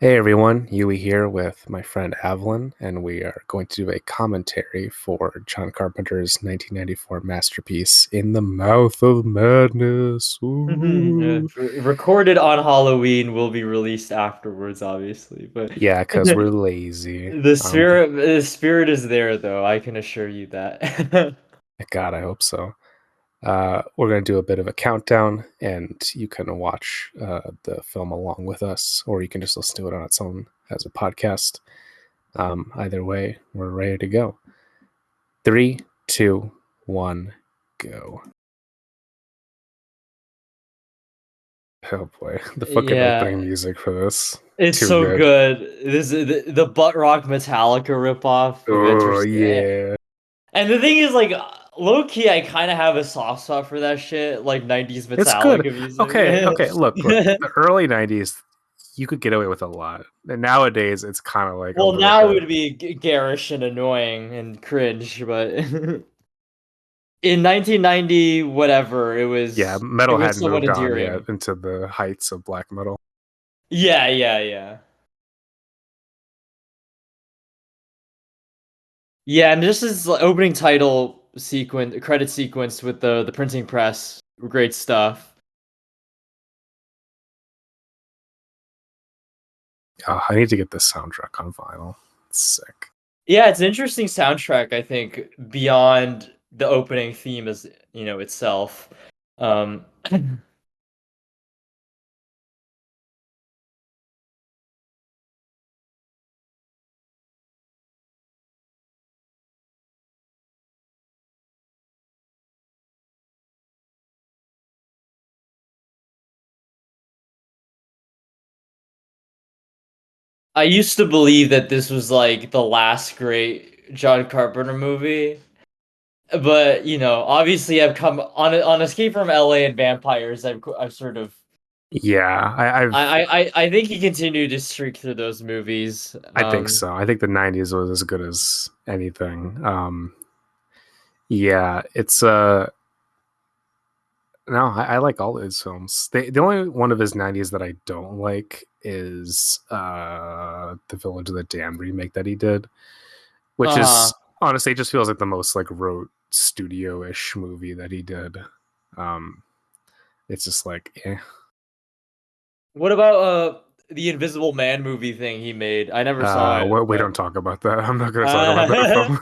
Hey everyone, Yui here with my friend Avalon, and we are going to do a commentary for John Carpenter's 1994 masterpiece, In the Mouth of Madness. Ooh. Recorded on Halloween will be released afterwards, obviously, but Yeah, because we're lazy. the spirit is there, though. I can assure you that. God, I hope so. We're going to do a bit of a countdown, and you can watch the film along with us, or you can just listen to it on its own as a podcast. Either way, we're ready to go. Three, two, one, go. Oh boy, the fucking Yeah, opening music for this. it's Too so good. good. This is the butt rock Metallica ripoff with Oh interest. yeah. And the thing is, like, low key, I kind of have a soft spot for that shit, like 90s It's good. Metallica music. Okay, look. The early 90s, you could get away with a lot. And nowadays, it's kind of like a Well, little now it bit. would be garish and annoying and cringe, but in 1990, whatever, it Yeah, was it metal was hadn't somewhat moved on yet endearing. into the heights of black metal. Yeah, yeah, yeah. Yeah, and this is like opening title sequence, credit sequence with the printing press. Great stuff. Oh, I need to get this soundtrack on vinyl. It's sick. Yeah, it's an interesting soundtrack, I think, beyond the opening theme as, itself. Um I used to believe that this was like the last great John Carpenter movie. But obviously, I've come on Escape from L.A. and Vampires. I've sort of Yeah, I think he continued to streak through those movies. I think so. I think the 90s was as good as anything. Yeah, it's no, I like all his films. The only one of his 90s that I don't like is The Village of the Damned remake that he did, which Uh-huh. is honestly it just feels like the most like rote studio-ish movie that he did. Um it's just like What about the Invisible Man movie thing he made? I never saw it, we but don't talk about that. I'm not going to talk about that uh, film.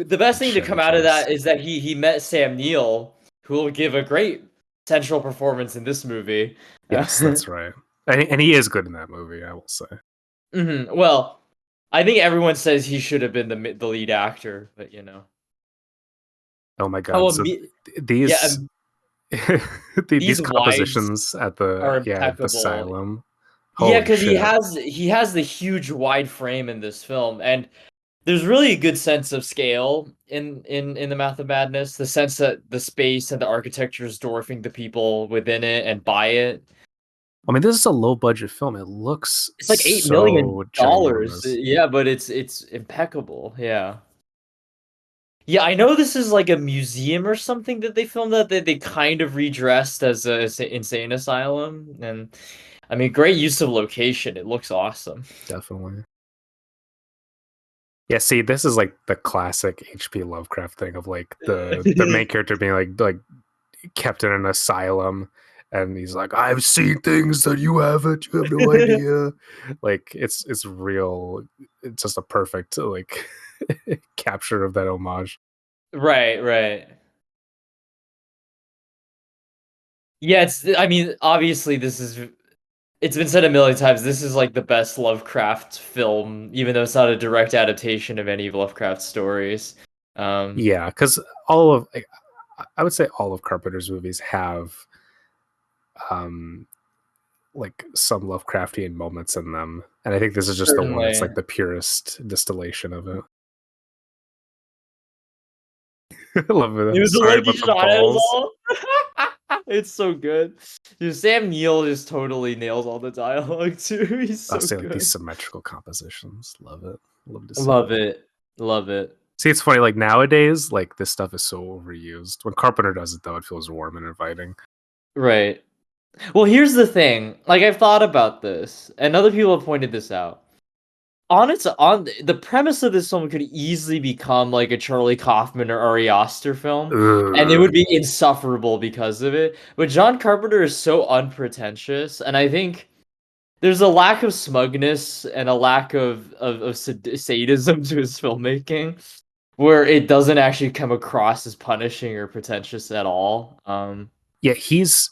the best thing to Chevy come out of Chase. that is that he met Sam Neill, who will give a great central performance in this movie. Yes, that's right. And he is good in that movie, I will say. Well, I think everyone says he should have been the lead actor, but you know. Oh my Oh, god. So yeah, these these these wides compositions at are the impeccable. asylum. Yeah, Holy because he shit. has he has the huge wide frame in this film, and there's really a good sense of scale in the Mouth of Madness. The sense that the space and the architecture is dwarfing the people within it and by it. I mean, this is a low budget film. It looks It's like $8 million. so ginormous. Yeah, but it's impeccable. Yeah. Yeah, I know this is like a museum or something that they filmed that they kind of redressed as a insane asylum, and I mean, great use of location. It looks awesome. Definitely. Yeah, see, this is like the classic HP Lovecraft thing of like the main character being like kept in an asylum, and he's like, I've seen things that you haven't, you have no idea. Like it's real, it's just a perfect like capture of that homage. Right, right. Yeah, I mean, obviously it's been said a million times, this is like the best Lovecraft film, even though it's not a direct adaptation of any of Lovecraft's stories. Um, Yeah, because all of I would say all of Carpenter's movies have um like some Lovecraftian moments in them, and I think this is just the one that's Certainly. like the purest distillation of it. I love it. It was the Sorry lucky about the shot at us balls. all. It's so good. Dude, Sam Neill just totally nails all the dialogue too. He's I'll so say like these good. symmetrical compositions. Love it. Love to see Love it. it. Love it. See, it's funny. Like nowadays, like this stuff is so overused. When Carpenter does it, though, it feels warm and inviting. Right. Well, here's the thing. Like I've thought about this, and other people have pointed this out. On the premise of this film could easily become like a Charlie Kaufman or Ari Aster film, and it Ugh. would be insufferable because of it. But John Carpenter is so unpretentious, and I think there's a lack of smugness and a lack of sadism to his filmmaking, where it doesn't actually come across as punishing or pretentious at all. Yeah, he's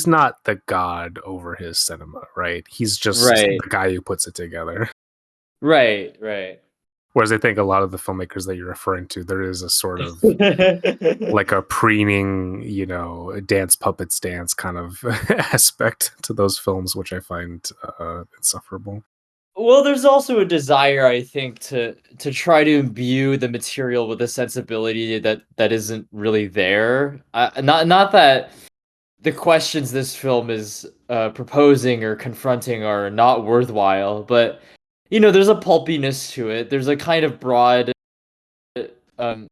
not the god over his cinema, right? He's just Right, the guy who puts it together. right, right. Whereas I think a lot of the filmmakers that you're referring to, there is a sort of like a preening, dance puppets dance kind of aspect to those films, which I find insufferable. Well, there's also a desire, I think, to try to imbue the material with a sensibility that isn't really there. Not that the questions this film is proposing or confronting are not worthwhile, but there's a pulpiness to it. There's a kind of broad, um,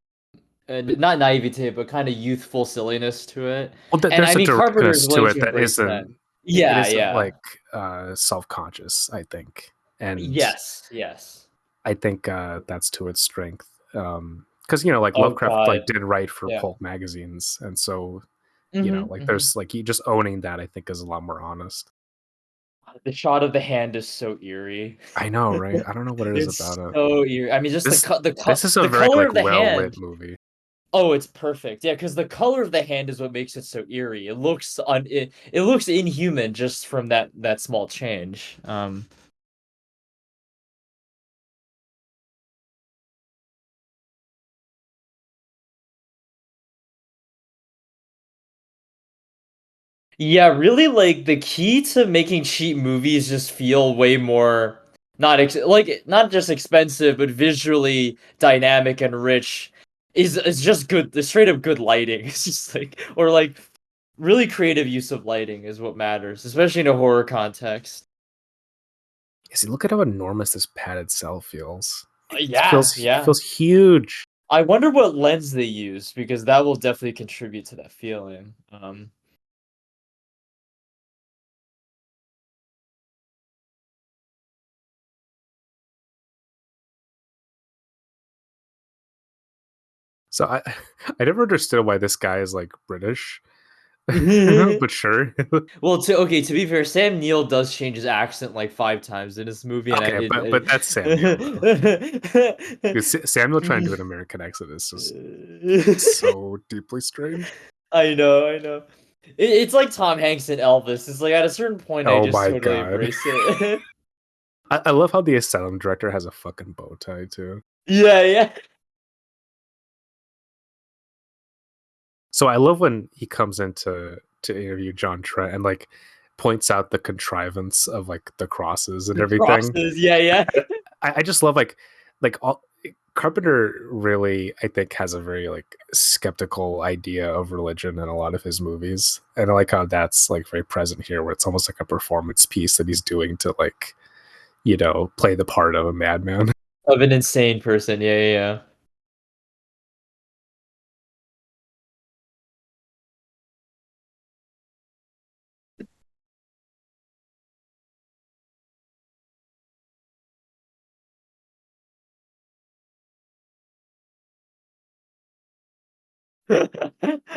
not naivete, but kind of youthful silliness to it. Well, And I there's a mean, Carpenter is directness to willing it to that embrace that. isn't. It Yeah, isn't yeah. like self-conscious, I think, and Yes, yes. I think that's to its strength. Because like Oh Lovecraft God. like did write for Yeah. pulp magazines, and so Hmm, like hmm. there's like you just owning that I think is a lot more honest. The shot of the hand is so eerie. I know, right? I don't know what it is about It's it. so eerie. I mean, just This this is a the very color like of the well hand. lit movie. Oh, it's perfect. Yeah, because the color of the hand is what makes it so eerie. It looks inhuman just from that small change. Yeah, really, like the key to making cheap movies just feel way more not just expensive, but visually dynamic and rich is just good. The straight up good lighting. It's just like or like really creative use of lighting is what matters, especially in a horror context. Yeah, see, look at how enormous this padded cell feels. It Yeah, feels it yeah. feels huge. I wonder what lens they use because that will definitely contribute to that feeling. So I I never understood why this guy is like British, but sure. Well, to be fair, Sam Neill does change his accent like 5 times in this movie, and Okay, but that's Sam Neill though. Because Samuel trying to do an American accent is just so deeply strange. I know, I know. It's like Tom Hanks and Elvis. It's like at a certain point, I Oh just my totally god. embrace it. I love how the asylum director has a fucking bow tie too. Yeah, yeah. So I love when he comes in to interview John Trent and like points out the contrivance of like the crosses and The everything. crosses. Yeah, yeah. I just love like all Carpenter really I think has a very like skeptical idea of religion in a lot of his movies. And I like how that's like very present here where it's almost like a performance piece that he's doing to like, play the part of a madman. Of an insane person. Yeah, yeah, yeah.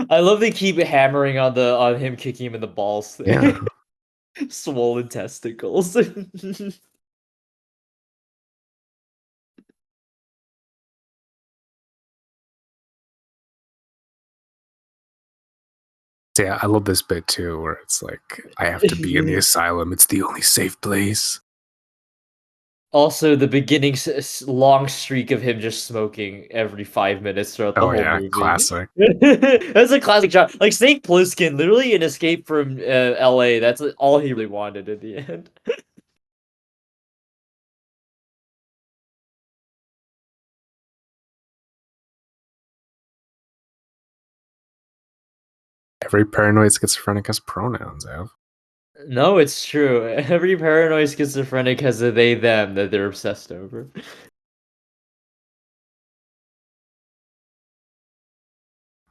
I love they keep hammering on him kicking him in the balls Yeah. thing. Swollen testicles. So yeah, I love this bit too, where it's like I have to be in the asylum. It's the only safe place. Also, the beginning long streak of him just smoking every 5 minutes throughout the Oh whole yeah, movie. classic. That's a classic shot. Like Snake Plissken, literally an escape from L.A. That's all he really wanted at the end. Every paranoid schizophrenic has pronouns, Ev. No, it's true. Every paranoid schizophrenic has a they them that they're obsessed over.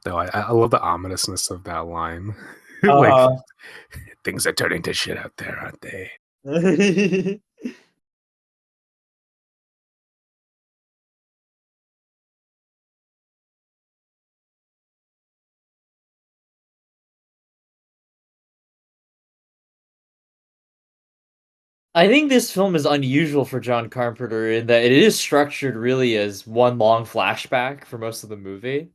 Though I love the ominousness of that line. Like Uh-huh. things are turning to shit out there, aren't they? I think this film is unusual for John Carpenter in that it is structured really as one long flashback for most of the movie.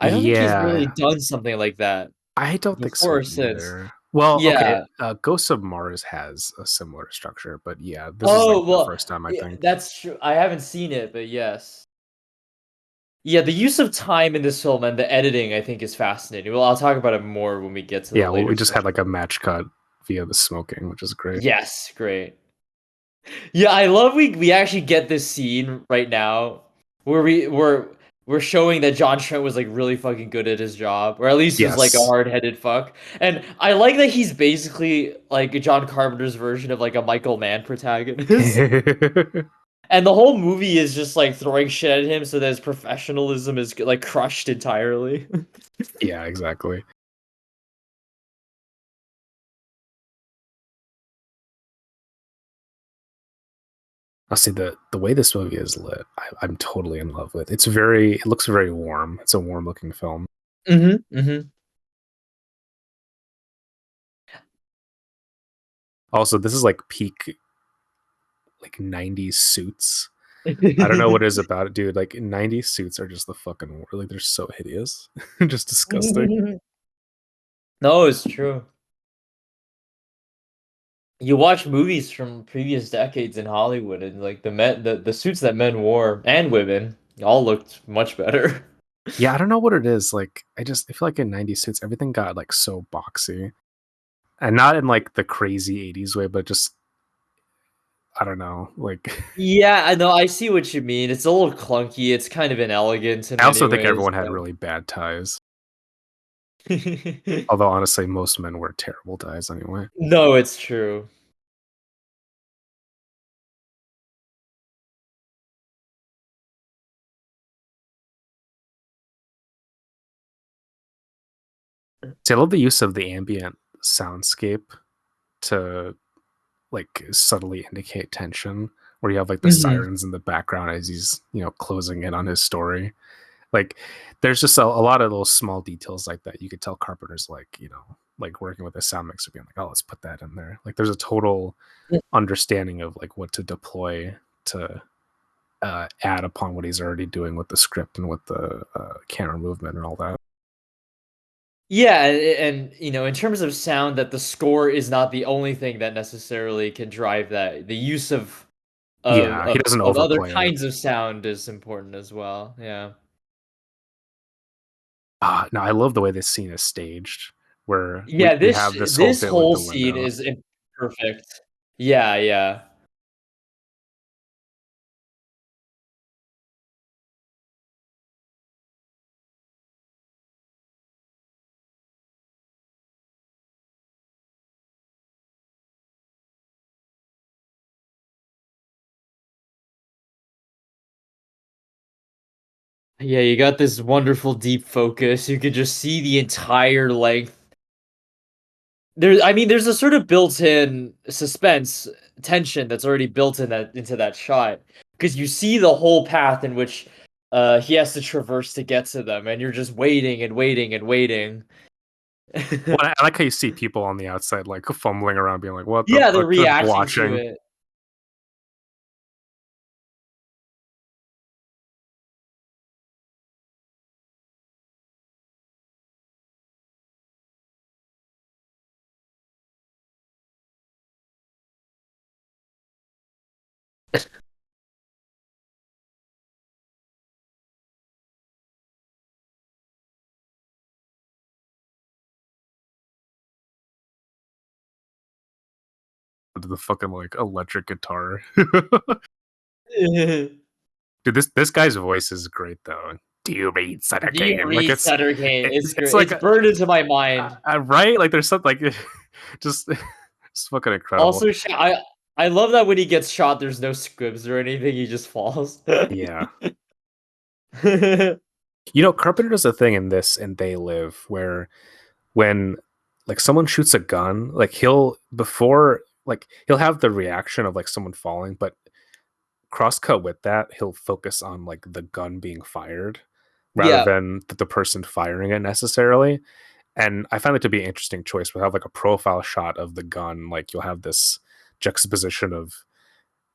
I don't think he's really Yeah, done something like that I don't think so before or since. either. Well, okay, Yeah. Ghosts of Mars has a similar structure, but yeah, this is like Oh, the well, first time I yeah, think. that's true. I haven't seen it, but yes. Yeah, the use of time in this film and the editing, I think, is fascinating. Well, I'll talk about it more when we get to the Yeah, well, we later just had like a sections. match cut via the smoking, which is great. Yes, great. Yeah, I love we actually get this scene right now where we're showing that John Trent was like really fucking good at his job, or at least was like a Yes. hard-headed fuck. And I like that he's basically like John Carpenter's version of like a Michael Mann protagonist. And the whole movie is just like throwing shit at him so that his professionalism is like crushed entirely. Yeah, exactly. I'll say the way this movie is lit, I'm totally in love with. It looks very warm. It's a warm looking film. Hmm. Also, this is like peak like 90s suits. I don't know what it is about it, dude. Like 90s suits are just the fucking like they're so hideous. Just disgusting. No, it's true. You watch movies from previous decades in Hollywood, and like the suits that men wore and women all looked much better. Yeah, I don't know what it is. Like I feel like in 90s suits everything got like so boxy. And not in like the crazy 80s way, but just I don't know. Like Yeah, I know. I see what you mean. It's a little clunky. It's kind of inelegant in I many also think ways. everyone had Yeah. really bad ties. Although honestly, most men wear terrible ties anyway. No, it's true. See, I love the use of the ambient soundscape to like subtly indicate tension, where you have like the Hmm. sirens in the background as he's closing in on his story. Like there's just a lot of those small details like that. You could tell Carpenter's like like working with a sound mixer, being like, oh, let's put that in there. Like there's a total understanding of like what to deploy to add upon what he's already doing with the script and with the camera movement and all that. Yeah, and in terms of sound, that the score is not the only thing that necessarily can drive that. The use of of Yeah, he of, doesn't of other overplay it. kinds of sound is important as well. Yeah. No, I love the way this scene is staged, where we, Yeah, we this have this whole this bit with whole the scene window. is perfect. Yeah, yeah. Yeah, you got this wonderful deep focus. You could just see the entire length. I mean, there's a sort of built-in suspense, tension that's already built in that into that shot because you see the whole path in which he has to traverse to get to them, and you're just waiting and waiting and waiting. Well, I like how you see people on the outside like fumbling around, being like, "What the Yeah, they're fuck?" Just reacting to watching. it. To the fucking like electric guitar. Dude, this guy's voice is great though. Do you read Sutter Do you Cane? Like read Sutter Cane? It's it's great. like It's burned into my mind. right, like there's something like just it's fucking incredible. Also, I love that when he gets shot, there's no squibs or anything. He just falls. Yeah, Carpenter does a thing in this and They Live where when like someone shoots a gun, like he'll before like he'll have the reaction of like someone falling, but crosscut with that, he'll focus on like the gun being fired rather Yeah. than the person firing it necessarily. And I find it to be an interesting choice. We'll have like a profile shot of the gun, like you'll have this juxtaposition of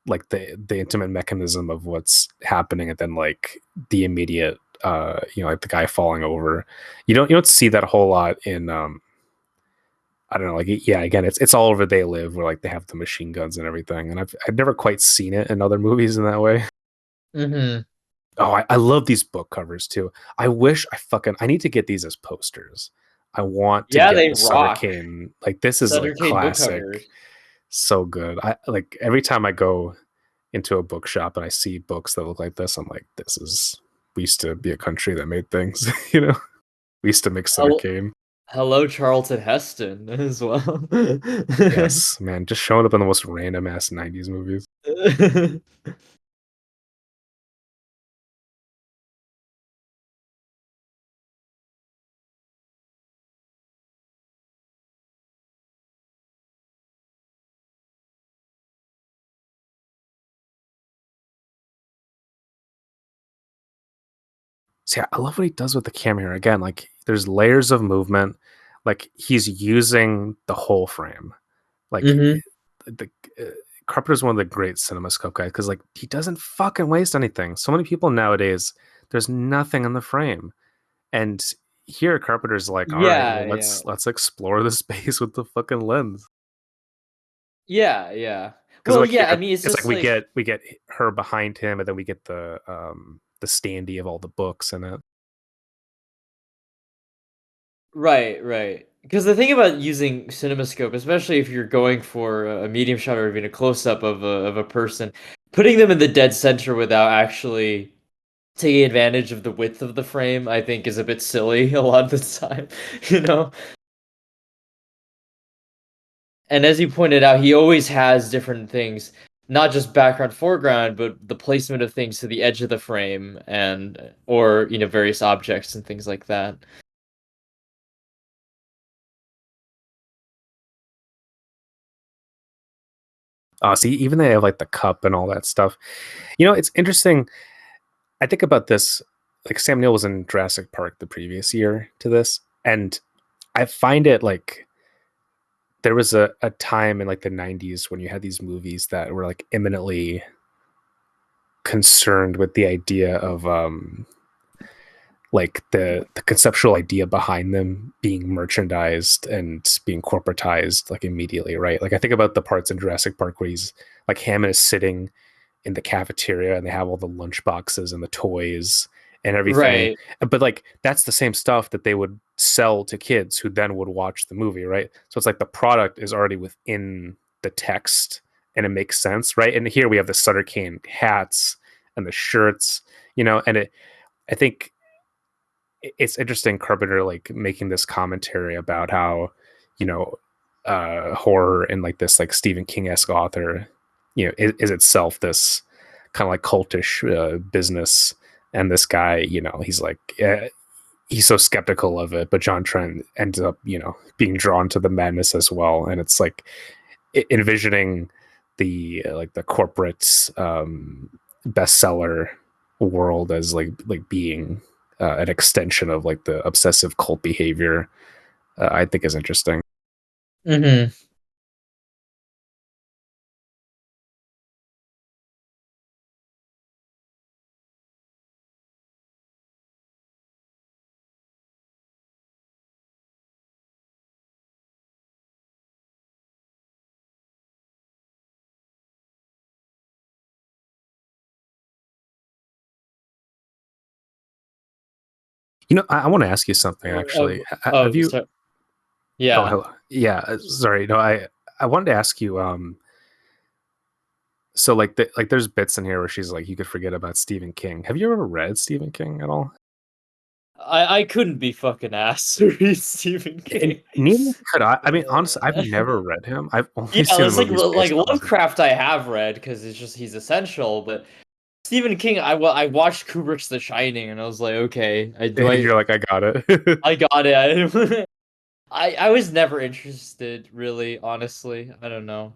like the intimate mechanism of what's happening, and then like the immediate like the guy falling over. You don't see that a whole lot in I don't know, like yeah, again, it's all over They Live where like they have the machine guns and everything, and I've never quite seen it in other movies in that way. Hmm. Oh, I love these book covers too. I need to get these as posters. I want to Yeah, get they the Sutter rock. Cane. Like this is Sutter like Cane book classic, covers. so good. I like every time I go into a bookshop and I see books that look like this, I'm like, this is we used to be a country that made things, you know. We used to make Sutter Hel- Cane. Hello, Charlton Heston as well. Yes, man, just showing up in the most random ass '90s movies. See, I love what he does with the camera here. Again, like there's layers of movement. Like he's using the whole frame. Like Hmm. the Carpenter's one of the great CinemaScope guys because like he doesn't fucking waste anything. So many people nowadays, there's nothing in the frame, and here Carpenter's like, all right, Yeah, well yeah. let's explore the space with the fucking lens. Yeah, yeah. Because Well, like yeah, I here, mean, it's it's like just like we get her behind him, and then we get the standee of all the books in it. right, right. Because the thing about using CinemaScope, especially if you're going for a medium shot or even a close up of a person, putting them in the dead center without actually taking advantage of the width of the frame, I think is a bit silly a lot of the time, you know? And as you pointed out, he always has different things, not just background, foreground, but the placement of things to the edge of the frame and or various objects and things like that. See, even they have like the cup and all that stuff. It's interesting. I think about this. Like Sam Neill was in Jurassic Park the previous year to this, and I find it like there was a time in like the '90s when you had these movies that were like eminently concerned with the idea of like the conceptual idea behind them being merchandised and being corporatized like immediately, right? Like I think about the parts in Jurassic Park where he's like Hammond is sitting in the cafeteria and they have all the lunch boxes and the toys and everything. Right. But like that's the same stuff that they would sell to kids who then would watch the movie, right? So it's like the product is already within the text and it makes sense, right? And here we have the Sutter Cane hats and the shirts, and I think it's interesting Carpenter like making this commentary about how, you know, horror and like this like Stephen King-esque author, is itself this kind of like cultish business. And this guy, he's like he's so skeptical of it, but John Trent ends up, being drawn to the madness as well. And it's like envisioning the like the corporate bestseller world as like being an extension of like the obsessive cult behavior. I think is interesting. Hmm. I want to ask you something actually. Have you? So Oh, yeah. hello. Yeah. Sorry. No, I wanted to ask you. So like there's bits in here where she's like, you could forget about Stephen King. Have you ever read Stephen King at all? I couldn't be fucking asked to read Stephen And King. neither could I. I mean, honestly, I've Uh, never read him. I've only yeah, seen the it's movies like based on his. Lovecraft I have read because it's just he's essential, but Stephen King I watched Kubrick's The Shining and I was like, okay, You're like, I got it. I got it. I was never interested, really, honestly. I don't know.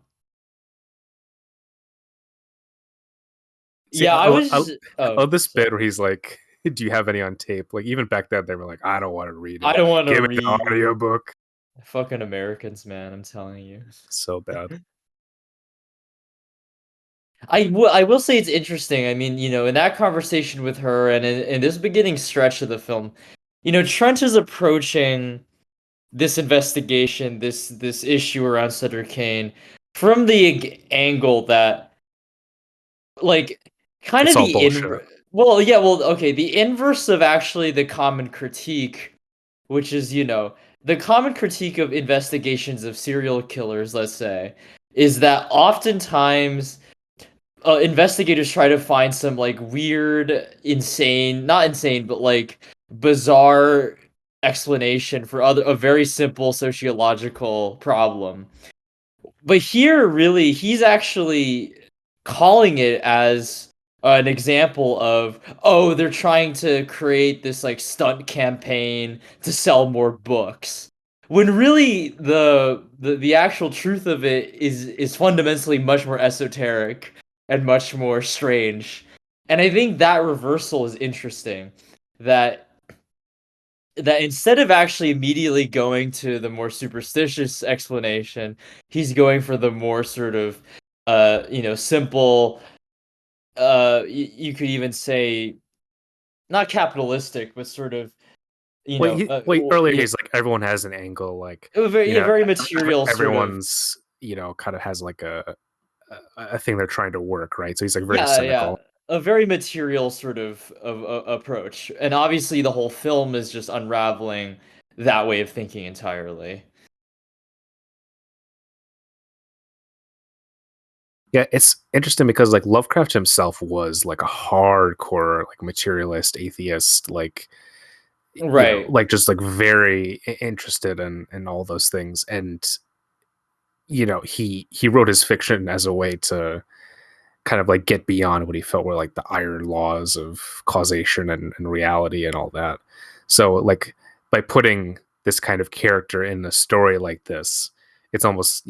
See, Yeah, I was. I Oh, love this bit sorry. where he's like, "Do you have any on tape?" Like even back then, they were like, "I don't want to read I it. don't want to Give me the read. audiobook." Fucking Americans, man, I'm telling you. So bad. I will say it's interesting. I mean, in that conversation with her and in this beginning stretch of the film, Trent is approaching this investigation, this issue around Sutter Cane from the angle that like kind It's of all the bullshit. well, yeah, well, okay, the inverse of actually the common critique, which is, the common critique of investigations of serial killers, let's say, is that oftentimes investigators try to find some like weird, insane, not insane, but like bizarre explanation for a very simple sociological problem. But here, really, he's actually calling it as an example of, oh, they're trying to create this like stunt campaign to sell more books. When really the actual truth of it is fundamentally much more esoteric and much more strange. And I think that reversal is interesting. That that instead of actually immediately going to the more superstitious explanation, he's going for the more sort of simple, you could even say not capitalistic, but sort of, Earlier he's like, everyone has an angle, like very, you yeah, know, very material sort of. everyone's kind of has like a thing they're trying to work, right? So he's like very Yeah, yeah, cynical. a very material sort of approach, and obviously the whole film is just unraveling that way of thinking entirely. Yeah, it's interesting because like Lovecraft himself was like a hardcore like materialist atheist, like Right. like just like very interested in all those things. And he wrote his fiction as a way to kind of like get beyond what he felt were like the iron laws of causation and reality and all that. So like by putting this kind of character in a story like this, it's almost,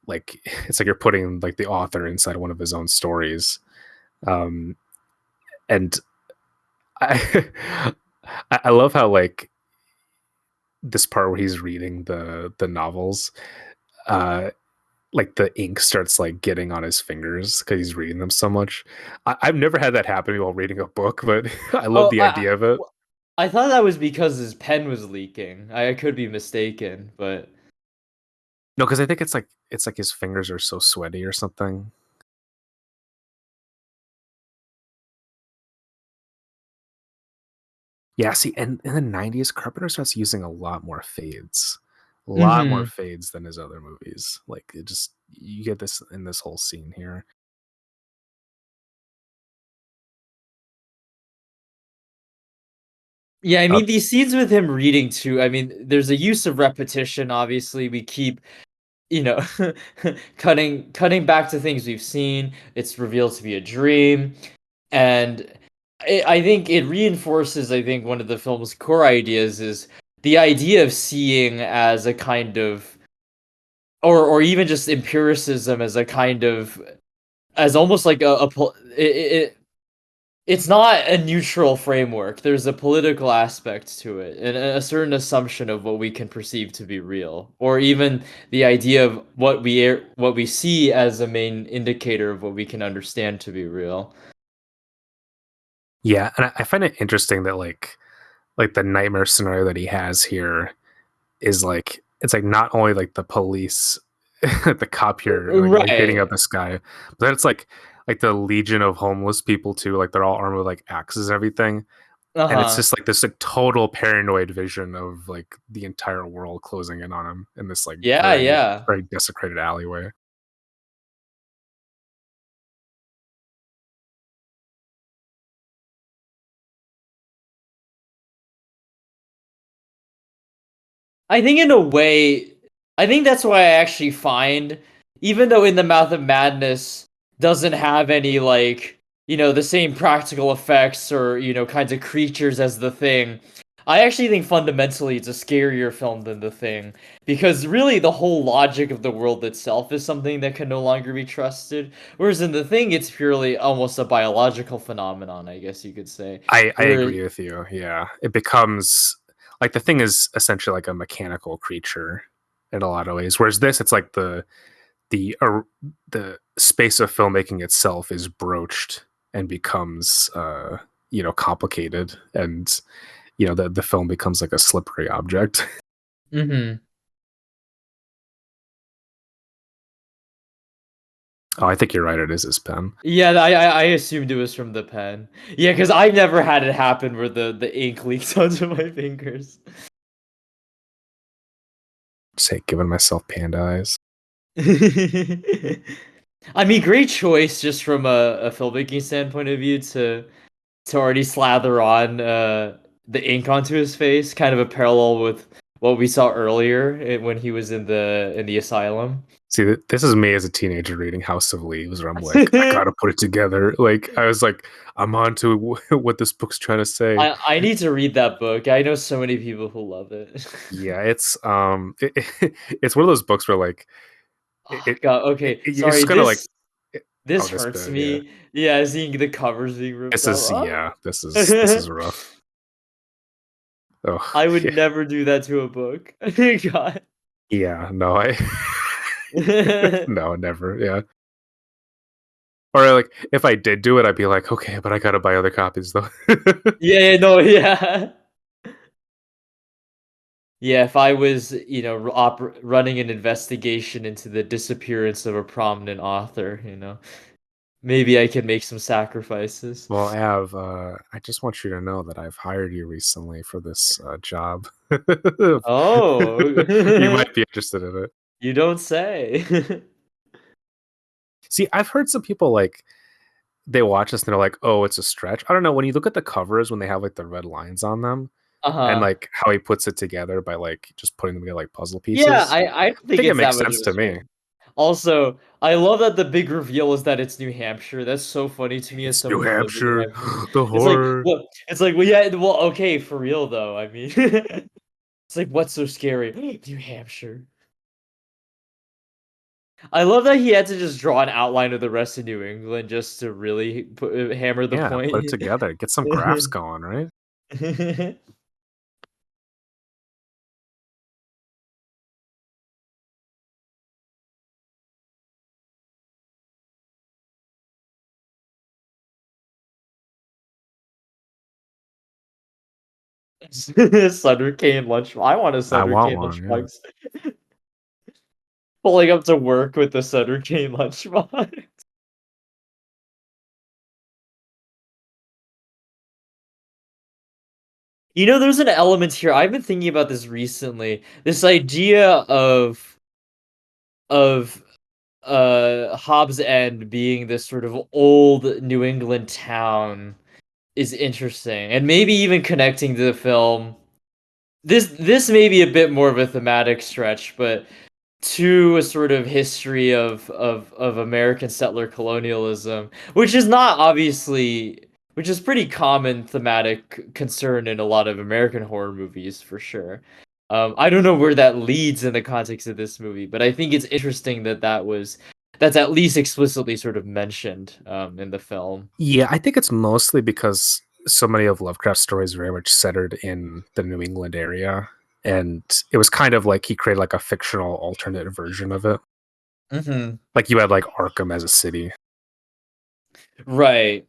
like it's like you're putting like the author inside one of his own stories. Um and I I love how like this part where he's reading the novels, uh like the ink starts like getting on his fingers because he's reading them so much. I've never had that happen to me while reading a book, but I love Oh, the idea of it. I thought that was because his pen was leaking. I could be mistaken, but No, because I think it's like his fingers are so sweaty or something. Yeah, see, and in the '90s, Carpenter starts using a lot more hmm. fades than his other movies. Like it just you get this in this whole scene here. Yeah, I Uh, mean these scenes with him reading too. I mean, there's a use of repetition. Obviously, we keep, you know, cutting back to things we've seen. It's revealed to be a dream, and I think it reinforces. I think one of the film's core ideas is the idea of seeing as a kind of, or even just empiricism as a kind of, as almost like it's not a neutral framework. There's a political aspect to it, and a certain assumption of what we can perceive to be real, or even the idea of what we see as a main indicator of what we can understand to be real. yeah, and I find it interesting that like the nightmare scenario that he has here is like it's like not only like the police the cop here like beating up Right. this guy, but then it's like the legion of homeless people too, like they're all armed with like axes and everything. And it's Uh-huh. just like this like total paranoid vision of like the entire world closing in on him in this like Yeah, yeah. very desecrated alleyway. I think in a way, I think that's why I actually find, even though In the Mouth of Madness doesn't have any like, the same practical effects or, kinds of creatures as The Thing, I actually think fundamentally it's a scarier film than The Thing because really the whole logic of the world itself is something that can no longer be trusted. Whereas in The Thing, it's purely almost a biological phenomenon, I guess you could say. I Where agree with you. Yeah, it becomes like the thing is essentially like a mechanical creature in a lot of ways, whereas this it's like the space of filmmaking itself is broached and becomes complicated, and the film becomes like a slippery object. hmm Oh, I think you're right. It is his pen. Yeah, I assumed it was from the pen. Yeah, because I've never had it happen where the ink leaks onto my fingers. Say, giving myself panda eyes. I mean, great choice just from a filmmaking standpoint of view to already slather on the ink onto his face, kind of a parallel with what we saw earlier when he was in the asylum. See, this is me as a teenager reading House of Leaves, where I'm like, I gotta put it together. Like, I was like, I'm on to what this book's trying to say. I need to read that book. I know so many people who love it. Yeah, it's one of those books where like it, Oh it, God. Okay, you're sorry. just gonna like This oh, this hurts bit, yeah. me. Yeah, seeing the covers being ripped This is off. yeah, this is Oh. rough. Oh I would yeah, never do that to a book. God. yeah. No, I no, never. Yeah, or like if I did do it, I'd be like, okay, but I gotta buy other copies though. Yeah, no, yeah. Yeah, if I was, running an investigation into the disappearance of a prominent author, maybe I could make some sacrifices. Well, Av, I just want you to know that I've hired you recently for this job. You Oh, might be interested in it. you don't say. See, I've heard some people like they watch this and they're like, "Oh, it's a stretch." I don't know. When you look at the covers, when they have like the red lines on them, and Uh-huh. like how he puts it together by like just putting them together like puzzle Yeah, pieces, I don't I think think it it's that makes much of sense a to stretch. me. Also, I love that the big reveal is that it's New Hampshire. That's so funny to me as It's New someone who lived in New Hampshire, Hampshire. the It's like, horror. what? It's like, well, yeah, well, okay, for real though. I mean, it's like, what's so scary? New Hampshire. I love that he had to just draw an outline of the rest of New England just to really hammer the Yeah, put it point. together. Get some graphs going, right? Sutter Cane lunch. I want a I Sutter want Cane one. Yeah. lunchbox. Pulling up to work with the Sutter Cane lunchbox. There's an element here. I've been thinking about this recently. This idea of Hobbs End being this sort of old New England town is interesting, and maybe even connecting to the film. This may be a bit more of a thematic stretch, but to a sort of history of American settler colonialism, which is not obviously, which is pretty common thematic concern in a lot of American horror movies for sure. I don't know where that leads in the context of this movie, but I think it's interesting that that's at least explicitly sort of mentioned in the film. Yeah, I think it's mostly because so many of Lovecraft's stories are very much centered in the New England area. And it was kind of like he created like a fictional alternate version of it. hmm Like you had like Arkham as a city. Right.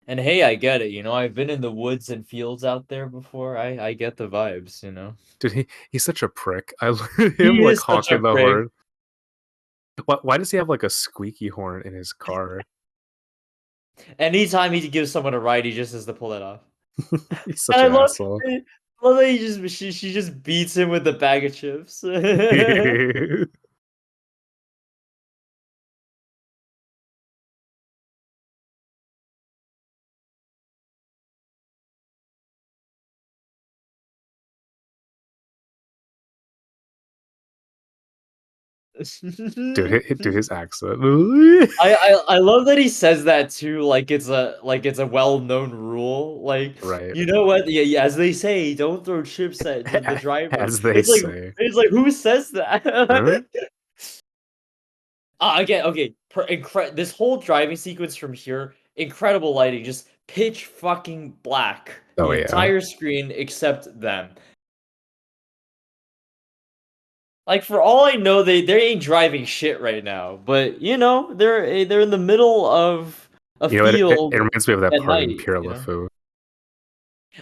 And hey, I get it. I've been in the woods and fields out there before. I get the vibes. Dude, he's such a prick. I him He like is such a honking the prig. horn. Why does he have like a squeaky horn in his car? Anytime he gives someone a ride, he just has to pull it off. He's And such I an love, asshole. I love that she just beats him with the bag of chips. Dude, his accent. I love that he says that too, like it's a well-known rule. Like, Right. you know what? Yeah, yeah, as they say, don't throw chips at the driver. As they say. It's like who says that? Huh? Again, okay, this whole driving sequence from here, incredible lighting, just pitch fucking black. Oh The yeah. entire screen except them. Like for all I know, they ain't driving shit right now. But you know, they're in the middle of a You know, it field reminds me of that at part in night, Pure you know. LeFou.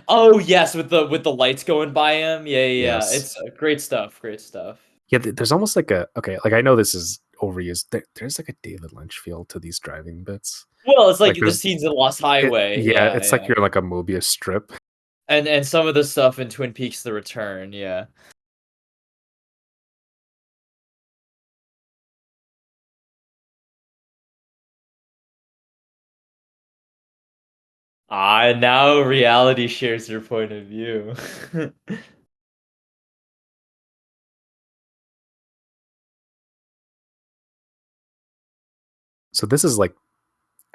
Oh yes, with the lights going by him. Yeah, yeah, yeah. Yes. It's great stuff. Great stuff. Yeah, there's almost like a okay, like I know this is overused. There's like a David Lynch feel to these driving bits. Well, it's like Like the there's scenes in Lost Highway. yeah, Yeah, it's like yeah. you're in like a Mobius strip. And some of the stuff in Twin Peaks: The Return. Yeah. Ah, now reality shares your point of view. So this is like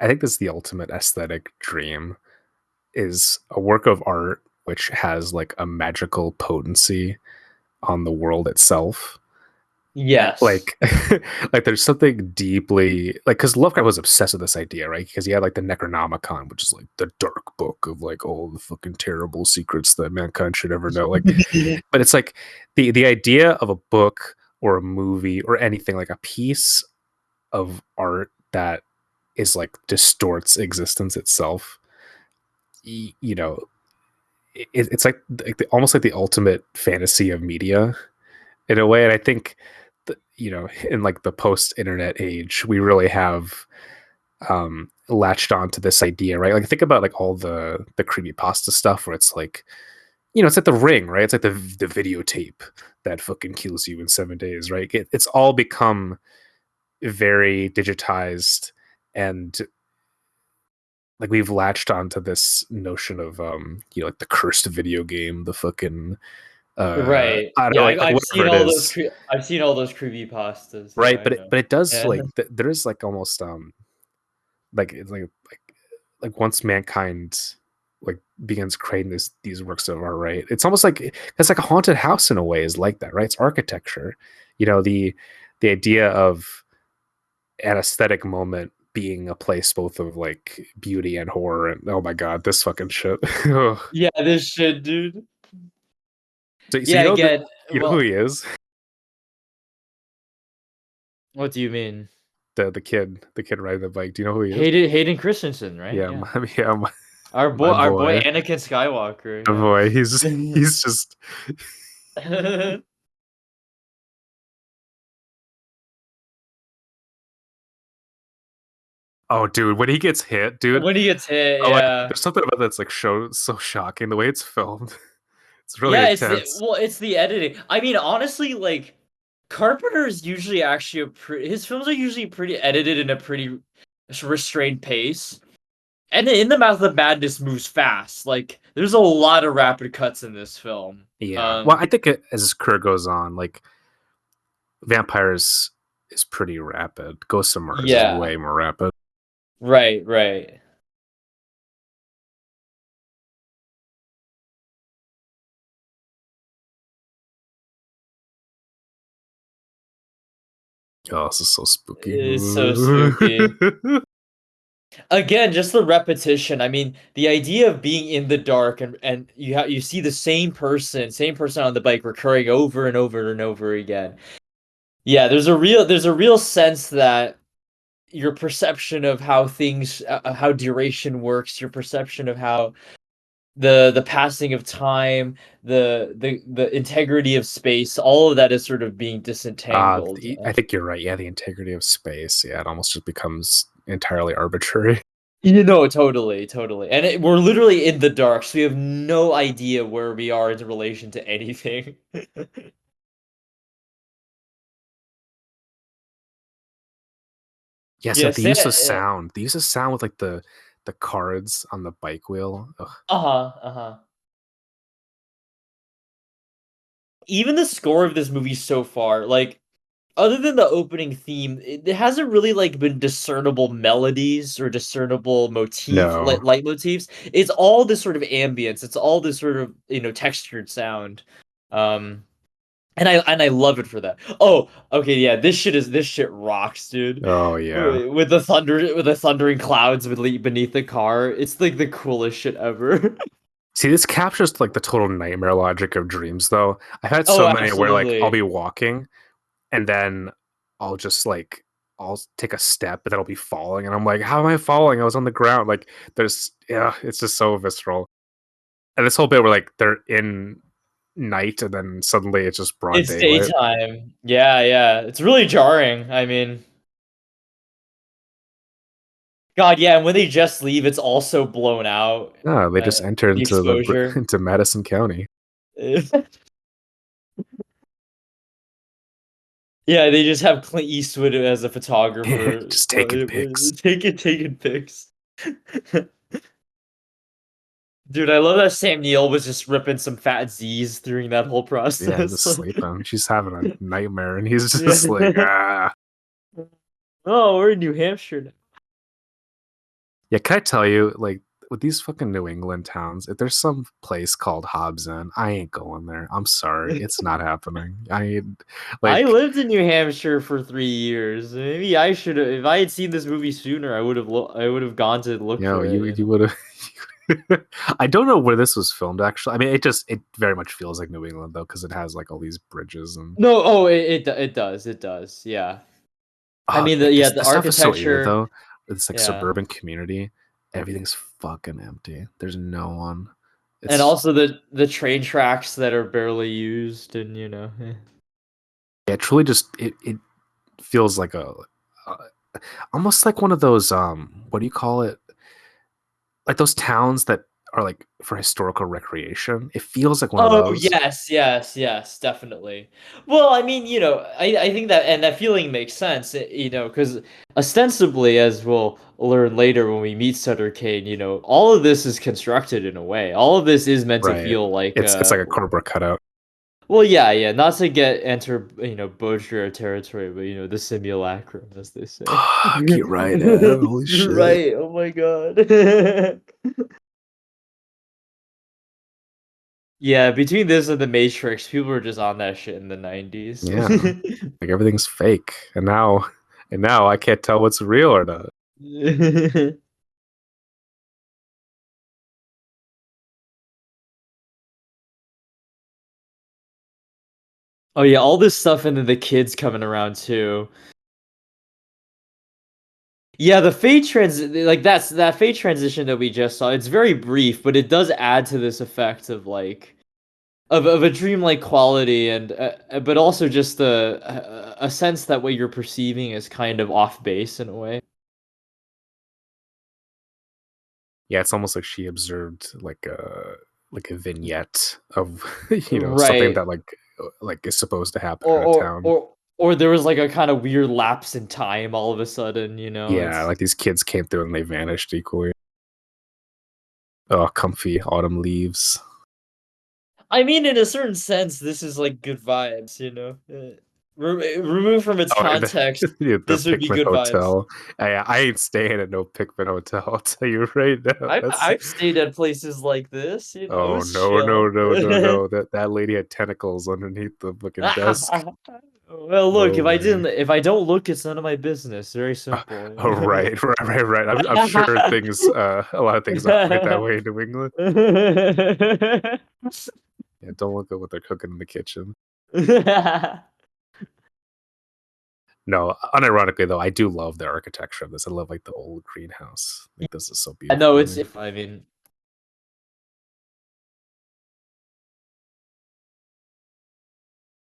I think this is the ultimate aesthetic dream is a work of art which has like a magical potency on the world itself. Yes. Like like there's something deeply like because Lovecraft was obsessed with this idea, right? Because he had like the Necronomicon, which is like the dark book of like all the fucking terrible secrets that mankind should ever know. Like, but it's like the idea of a book or a movie or anything like a piece of art that is like distorts existence itself. You know, it's like almost like the ultimate fantasy of media in a way. And I think, you know, in like the post-internet age, we really have latched on to this idea, right? Like think about like all the creepypasta stuff where it's like, you know, it's like the ring, right? It's like the videotape that fucking kills you in 7 days, right? It's all become very digitized and like we've latched onto this notion of you know like the cursed video game, the fucking Right. I don't Yeah, know, I, like I've whatever seen it all those is, I've seen all those creepy pastas. Yeah, right? I know. But it does Yeah. like there is like almost like it's like once mankind like begins creating these works of art, right? It's almost like it's like a haunted house in a way is like that, right? It's architecture, you know, the idea of an aesthetic moment being a place both of like beauty and horror and oh my god this fucking shit. Yeah, this shit, dude. So Yeah, you know that again, you know who well, he is, what do you mean? the kid riding the bike. Do you know who he is? Hayden Christensen, right? Yeah, Yeah. yeah, Our boy Anakin Skywalker, my boy. yeah. He's just oh dude when he gets hit, dude. When he gets hit, Oh, yeah. there's something about that's like so shocking the way it's filmed. It's really Yeah, intense. it's the editing. I mean, honestly, like Carpenter's usually actually his films are usually pretty edited in a pretty restrained pace. And In the Mouth of Madness moves fast. Like there's a lot of rapid cuts in this film. Yeah. Well, I think as his career goes on, like Vampires is pretty rapid. Ghosts of Mars is Yeah. way more rapid. Right, right. Oh, this is so spooky. It's so spooky. Again, just the repetition. I mean, the idea of being in the dark and you see the same person on the bike recurring over and over and over again. Yeah, there's a real sense that your perception of how things how duration works, your perception of how the passing of time, the integrity of space, all of that is sort of being disentangled. I think you're right. Yeah, the integrity of space. Yeah, it almost just becomes entirely arbitrary. You know, totally, totally. And we're literally in the dark, so we have no idea where we are in relation to anything. Yeah, so Yeah, the use of sound, the use of sound with like the cards on the bike wheel. Ugh. uh-huh, uh-huh. Even the score of this movie so far, like other than the opening theme, it hasn't really like been discernible melodies or discernible No. light motifs. It's all this sort of ambience. It's all this sort of textured sound. Um, and I love it for that. Oh, okay, yeah, this shit rocks, dude. Oh yeah. With the thundering clouds beneath the car, it's like the coolest shit ever. See, this captures like the total nightmare logic of dreams, though. I've had Oh, so many where like I'll absolutely. be walking and then I'll just like I'll take a step, but then I'll be falling, and I'm like, "How am I falling? I was on the ground." Like, there's yeah, it's just so visceral. And this whole bit where like they're in night, and then suddenly it's just broad It's daylight. daytime. Yeah, yeah. It's really jarring. I mean, God, yeah, and when they just leave, it's also blown out. No, they just enter The into the exposure. into Madison County. Yeah, they just have Clint Eastwood as a photographer, Just taking pics. taking pics. Dude, I love that Sam Neill was just ripping some fat Z's during that whole Yeah, process. just sleeping. She's having a nightmare, and he's just like, Yeah. ah. Oh, we're in New Hampshire now. Yeah, can I tell you, like, with these fucking New England towns, if there's some place called Hobbs End, I ain't going there. I'm sorry, it's not happening. I Like, lived in New Hampshire for 3 years. Maybe I should have. If I had seen this movie sooner, I would have gone to look for it. you would have. I don't know where this was filmed. Actually, I mean, it very much feels like New England though, because it has like all these bridges and. No, oh, it does. It does. Yeah. I Oh, mean, the this stuff is so eerie architecture. though. It's like Yeah. suburban community. Everything's fucking empty. There's no one. And It's also the train tracks that are barely used, and yeah, truly just it feels like uh, almost like one of those what do you call it, like those towns that are like for historical recreation. It feels like one of Oh, those. yes, yes, yes, definitely. Well, I mean, I think that, and that feeling makes sense, because ostensibly, as we'll learn later when we meet Sutter Cane, all of this is constructed in a way. All of this is meant to Right, feel like, it's like a cardboard cutout. well, yeah, yeah, not to enter, Baudrillard territory, but the simulacrum, as they say. Fuck, you're right, Ev. Holy You're shit. right. Oh my God. Yeah, between this and The Matrix, people were just on that shit in the 90s. Yeah, like everything's fake, and now I can't tell what's real or not. Oh yeah, all this stuff and then the kids coming around too. Yeah, the that fate transition that we just saw, it's very brief, but it does add to this effect of like of a dreamlike quality and but also just a sense that what you're perceiving is kind of off base in a way. Yeah, it's almost like she observed like a vignette of something Right. that like is supposed to happen Or in a or town. or or there was like a kind of weird lapse in time all of a sudden, Yeah, it's like these kids came through and they vanished equally. Oh, comfy autumn leaves. I mean, in a certain sense, this is like good vibes, removed from its Oh, context, the this would be Pikmin good vibes. Hotel. I ain't staying at no Pikmin Hotel. I'll tell you right now. That's I've stayed at places like this, it oh was no chill. no. That lady had tentacles underneath the fucking desk. Well, look, No way. if I don't look, it's none of my business. Very simple. Oh right. I'm sure things a lot of things operate that way in New England. Yeah, don't look at what they're cooking in the kitchen. No, unironically though, I do love the architecture of this. I love like the old greenhouse. Like this is so I beautiful know to it's me. if I mean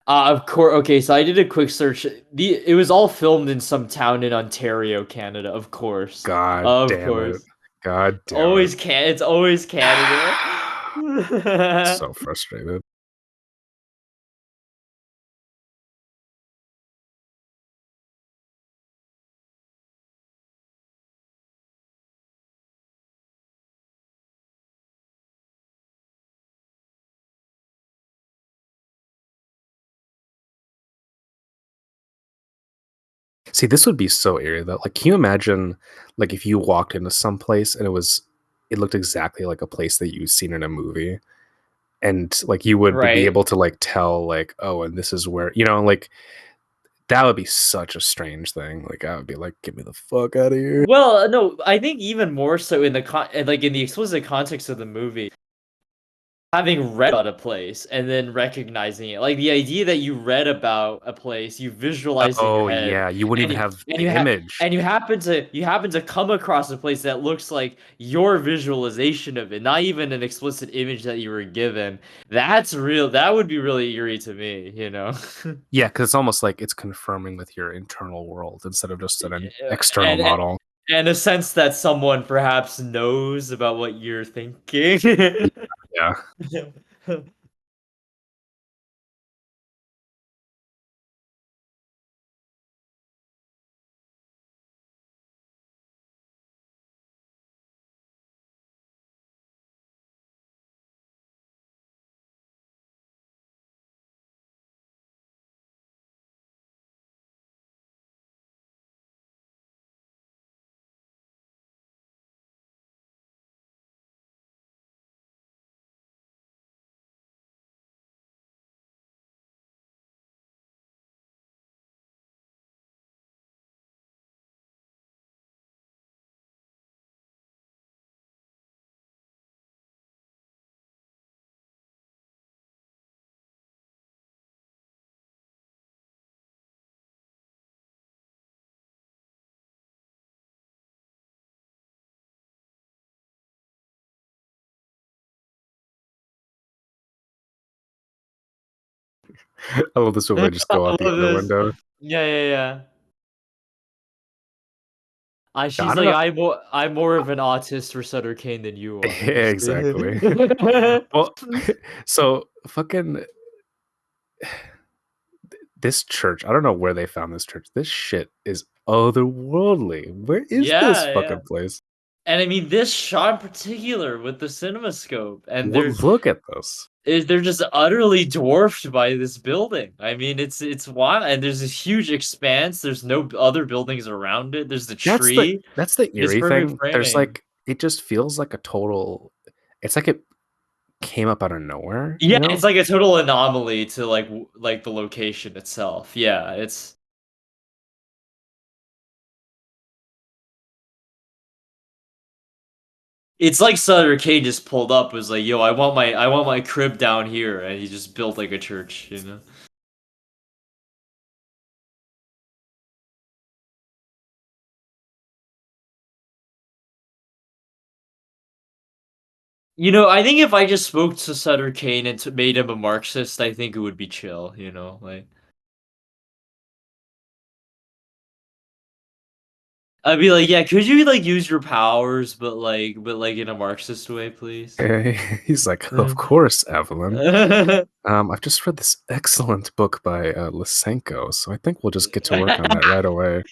of course. Okay, so I did a quick search. It was all filmed in some town in Ontario, Canada. Of course, God of damn it. course. God damn it. It's always Canada. So frustrated. See, this would be so eerie though. Like, can you imagine, like, if you walked into some place and it looked exactly like a place that you've seen in a movie, and like you would be Right. able to like tell, like, oh, and this is where, like that would be such a strange thing. Like, I would be like, get me the fuck out of here. Well, no, I think even more so in the like in the explicit context of the movie, having read about a place and then recognizing it. Like the idea that you read about a place, you visualize in your Oh head, yeah, you wouldn't and even you have and the you have image. and you happen to come across a place that looks like your visualization of it, not even an explicit image that you were given. That's real. That would be really eerie to me, you know. Yeah, because it's almost like it's confirming with your internal world instead of just an external and and model. and a sense that someone perhaps knows about what you're thinking. Yeah. I love this when they just go I out the love other this. window. Yeah, yeah, yeah. Yeah, I She's don't like, know. I'm more of an autist for Sutter Cane than you are, honestly. Exactly. Well, so fucking this church, I don't know where they found this church. This shit is otherworldly. Where is this Yeah, yeah. fucking place? And I mean, this shot in particular with the CinemaScope, and Look at this. they're just utterly dwarfed by this building. I mean, it's wild, and there's this huge expanse. There's no other buildings around it. There's the tree. That's the It's eerie perfect thing. There's framing. like it just feels like a total it's like it came up out of nowhere, Yeah, you know? it's like a total anomaly to like like the location itself. Yeah, it's like Sutter Kane just pulled up, was like, "Yo, I want my crib down here," and he just built like a church, you know? You know, I think if I just spoke to Sutter Kane and made him a Marxist, I think it would be chill, you know? Like, I'd be like, "Yeah, could you like use your powers, but like in a Marxist way, please?" He's like, "Of course, Evelyn. I've just read this excellent book by Lysenko, so I think we'll just get to work on that right away."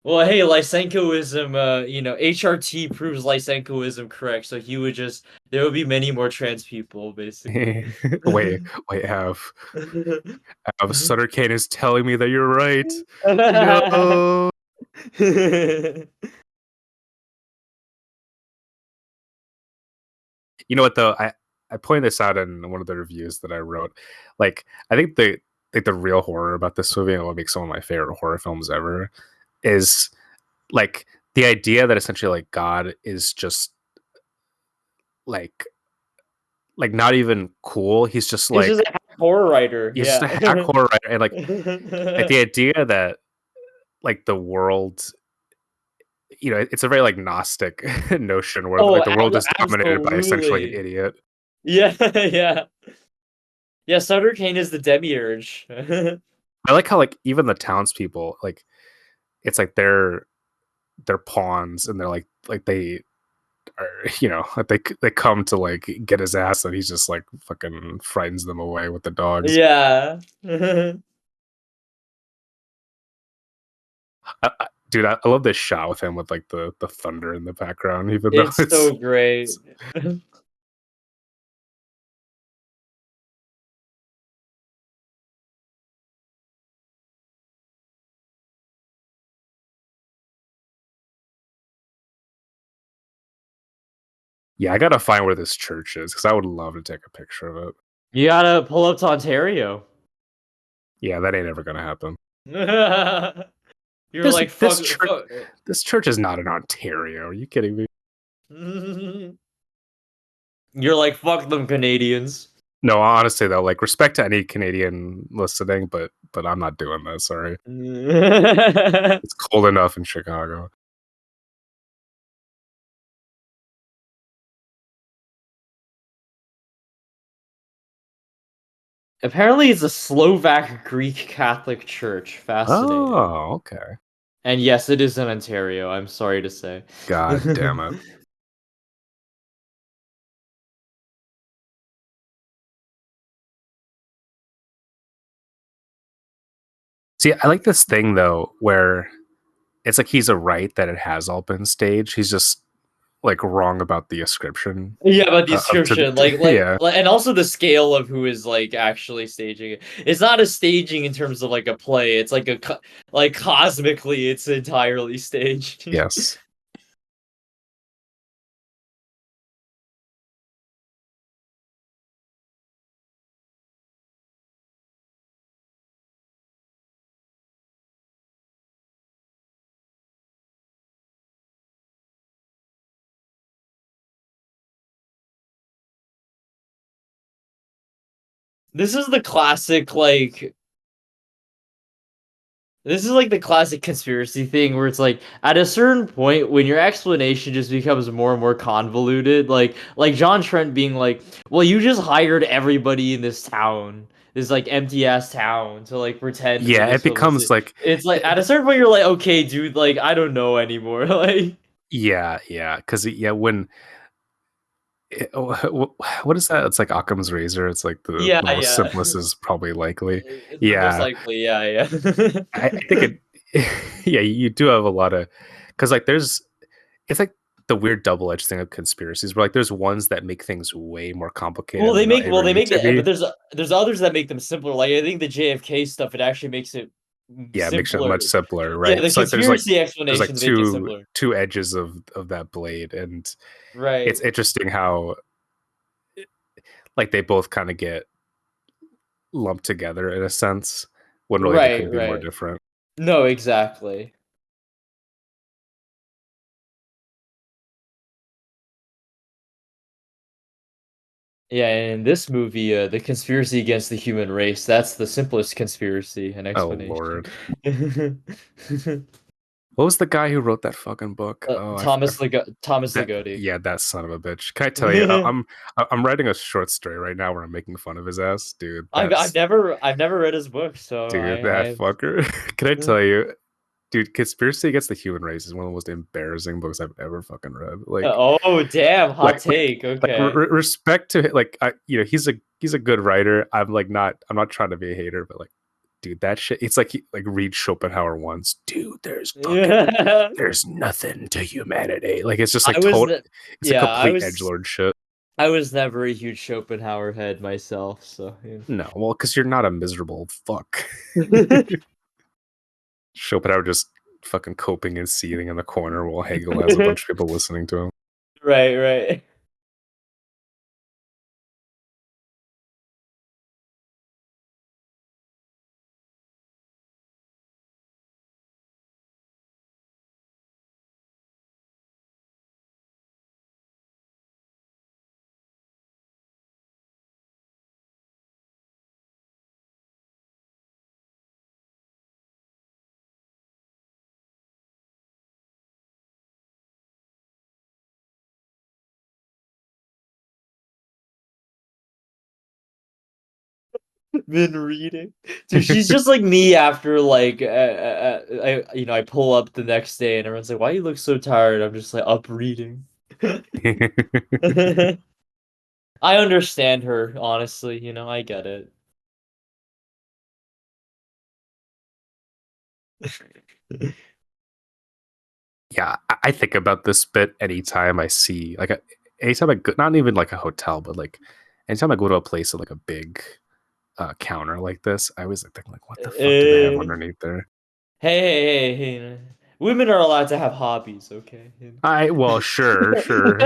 Well, hey, Lysenkoism, you know, HRT proves Lysenkoism correct, so he would just there would be many more trans people, basically. Wait, Have Sutter Kane is telling me that you're right. No. You know what though? I pointed this out in one of the reviews that I wrote. Like, I think the real horror about this movie and what makes some of my favorite horror films ever is like the idea that essentially like God is just like not even cool. He's just He's just like a horror writer, he's just yeah. a hack horror writer, and like the idea that like the world, it's a very like Gnostic notion where Oh, like the world is dominated by essentially an absolutely. idiot. Yeah, yeah. Yeah, Sutter Kane is the demiurge. I like how like even the townspeople like it's like they're pawns and they're like they are like they come to like get his ass and he's just like fucking frightens them away with the dogs. Yeah. Dude, I love this shot with him with like the thunder in the background, even though It's so great. it's Yeah, I gotta find where this church is because I would love to take a picture of it. You gotta pull up to Ontario. Yeah, that ain't ever gonna happen. You're This like this fuck, church fuck. this church is not in Ontario. Are you kidding me? You're like fuck them Canadians. No, honestly though, like respect to any Canadian listening, but I'm not doing this. Sorry, it's cold enough in Chicago. Apparently, it's a Slovak Greek Catholic church. Fascinating. Oh, okay. And yes, it is in Ontario. I'm sorry to say. God damn it. See, I like this thing though, where it's like he's a right that it has all been staged. He's just like wrong about the ascription Yeah, but the of to description, like, yeah. and also the scale of who is like actually staging it. It's not a staging in terms of like a play. It's like like cosmically, it's entirely staged. Yes. This is the classic like This is like the classic conspiracy thing where it's like at a certain point when your explanation just becomes more and more convoluted, like John Trent being like, "Well, you just hired everybody in this town, this like empty ass town, to like pretend to be Yeah, this it becomes publicity." like It's like at a it, certain point you're like, "Okay, dude, like I don't know anymore." Like, yeah, because yeah, when what is that? It's like Occam's razor. It's like yeah, the most yeah, simplest is probably likely. it's the most Yeah, likely, yeah, yeah. I think it. Yeah, you do have a lot of because like there's it's like the weird double edged thing of conspiracies where like there's ones that make things way more complicated than they Well ever they need make to the but be. there's others that make them simpler. Like I think the JFK stuff it actually makes it Yeah, it makes it simpler. much simpler, Yeah, right? the So conspiracy there's like explanations make it two simpler. two edges of that blade, and it's Right. interesting how like they both kind of get lumped together in a sense when really they Right, couldn't be more right. different. No, exactly. Yeah, and in this movie, the conspiracy against the human race, that's the simplest conspiracy and Oh explanation. lord, what was the guy who wrote that fucking book? Oh, Thomas that Ligotti. yeah, that son of a bitch. Can I tell you? I'm writing a short story right now where I'm making fun of his ass, dude. I've never read his book, so Dude, that I fucker. Can I tell you, dude? Conspiracy Against the Human Race is one of the most embarrassing books I've ever fucking read. oh damn, hot take. Okay. Respect to like he's a good writer. I'm not trying to be a hater, but like dude, that shit. It's like like read Schopenhauer once, dude. Yeah. There's nothing to humanity. Like it's just like I was total. the It's a yeah, complete edge lord shit. I was never a huge Schopenhauer head myself, so No, well, because you're not a miserable fuck. yeah. Schopenhauer just fucking coping and seething in the corner while Hegel has a bunch of people listening to him. Right, right. Been reading. Dude, she's just like me after like I pull up the next day and everyone's like, "Why you look so tired?" I'm just like up reading. I understand her, honestly, I get it. Yeah, I think about this bit anytime I see anytime I go, not even like a hotel, but like anytime I go to a place with like a big counter like this, I always like think like, what the fuck do they have Uh, underneath there? hey. Women are allowed to have hobbies, okay? I well, sure, sure.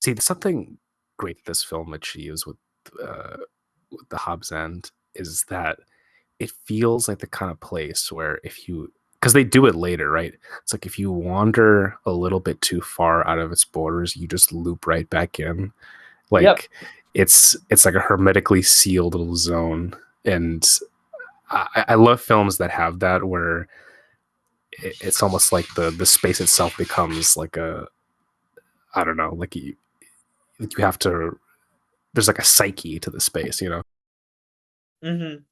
See, something great that this film achieves uh, with the Hobbs End is that it feels like the kind of place where if you, because they do it later, right? It's like if you wander a little bit too far out of its borders, you just loop right back in. Yep. Like it's like a hermetically sealed little zone, and I love films that have that where it's almost like the space itself becomes like a, I don't know, like you have to, there's like a psyche to the space, you know. Hmm.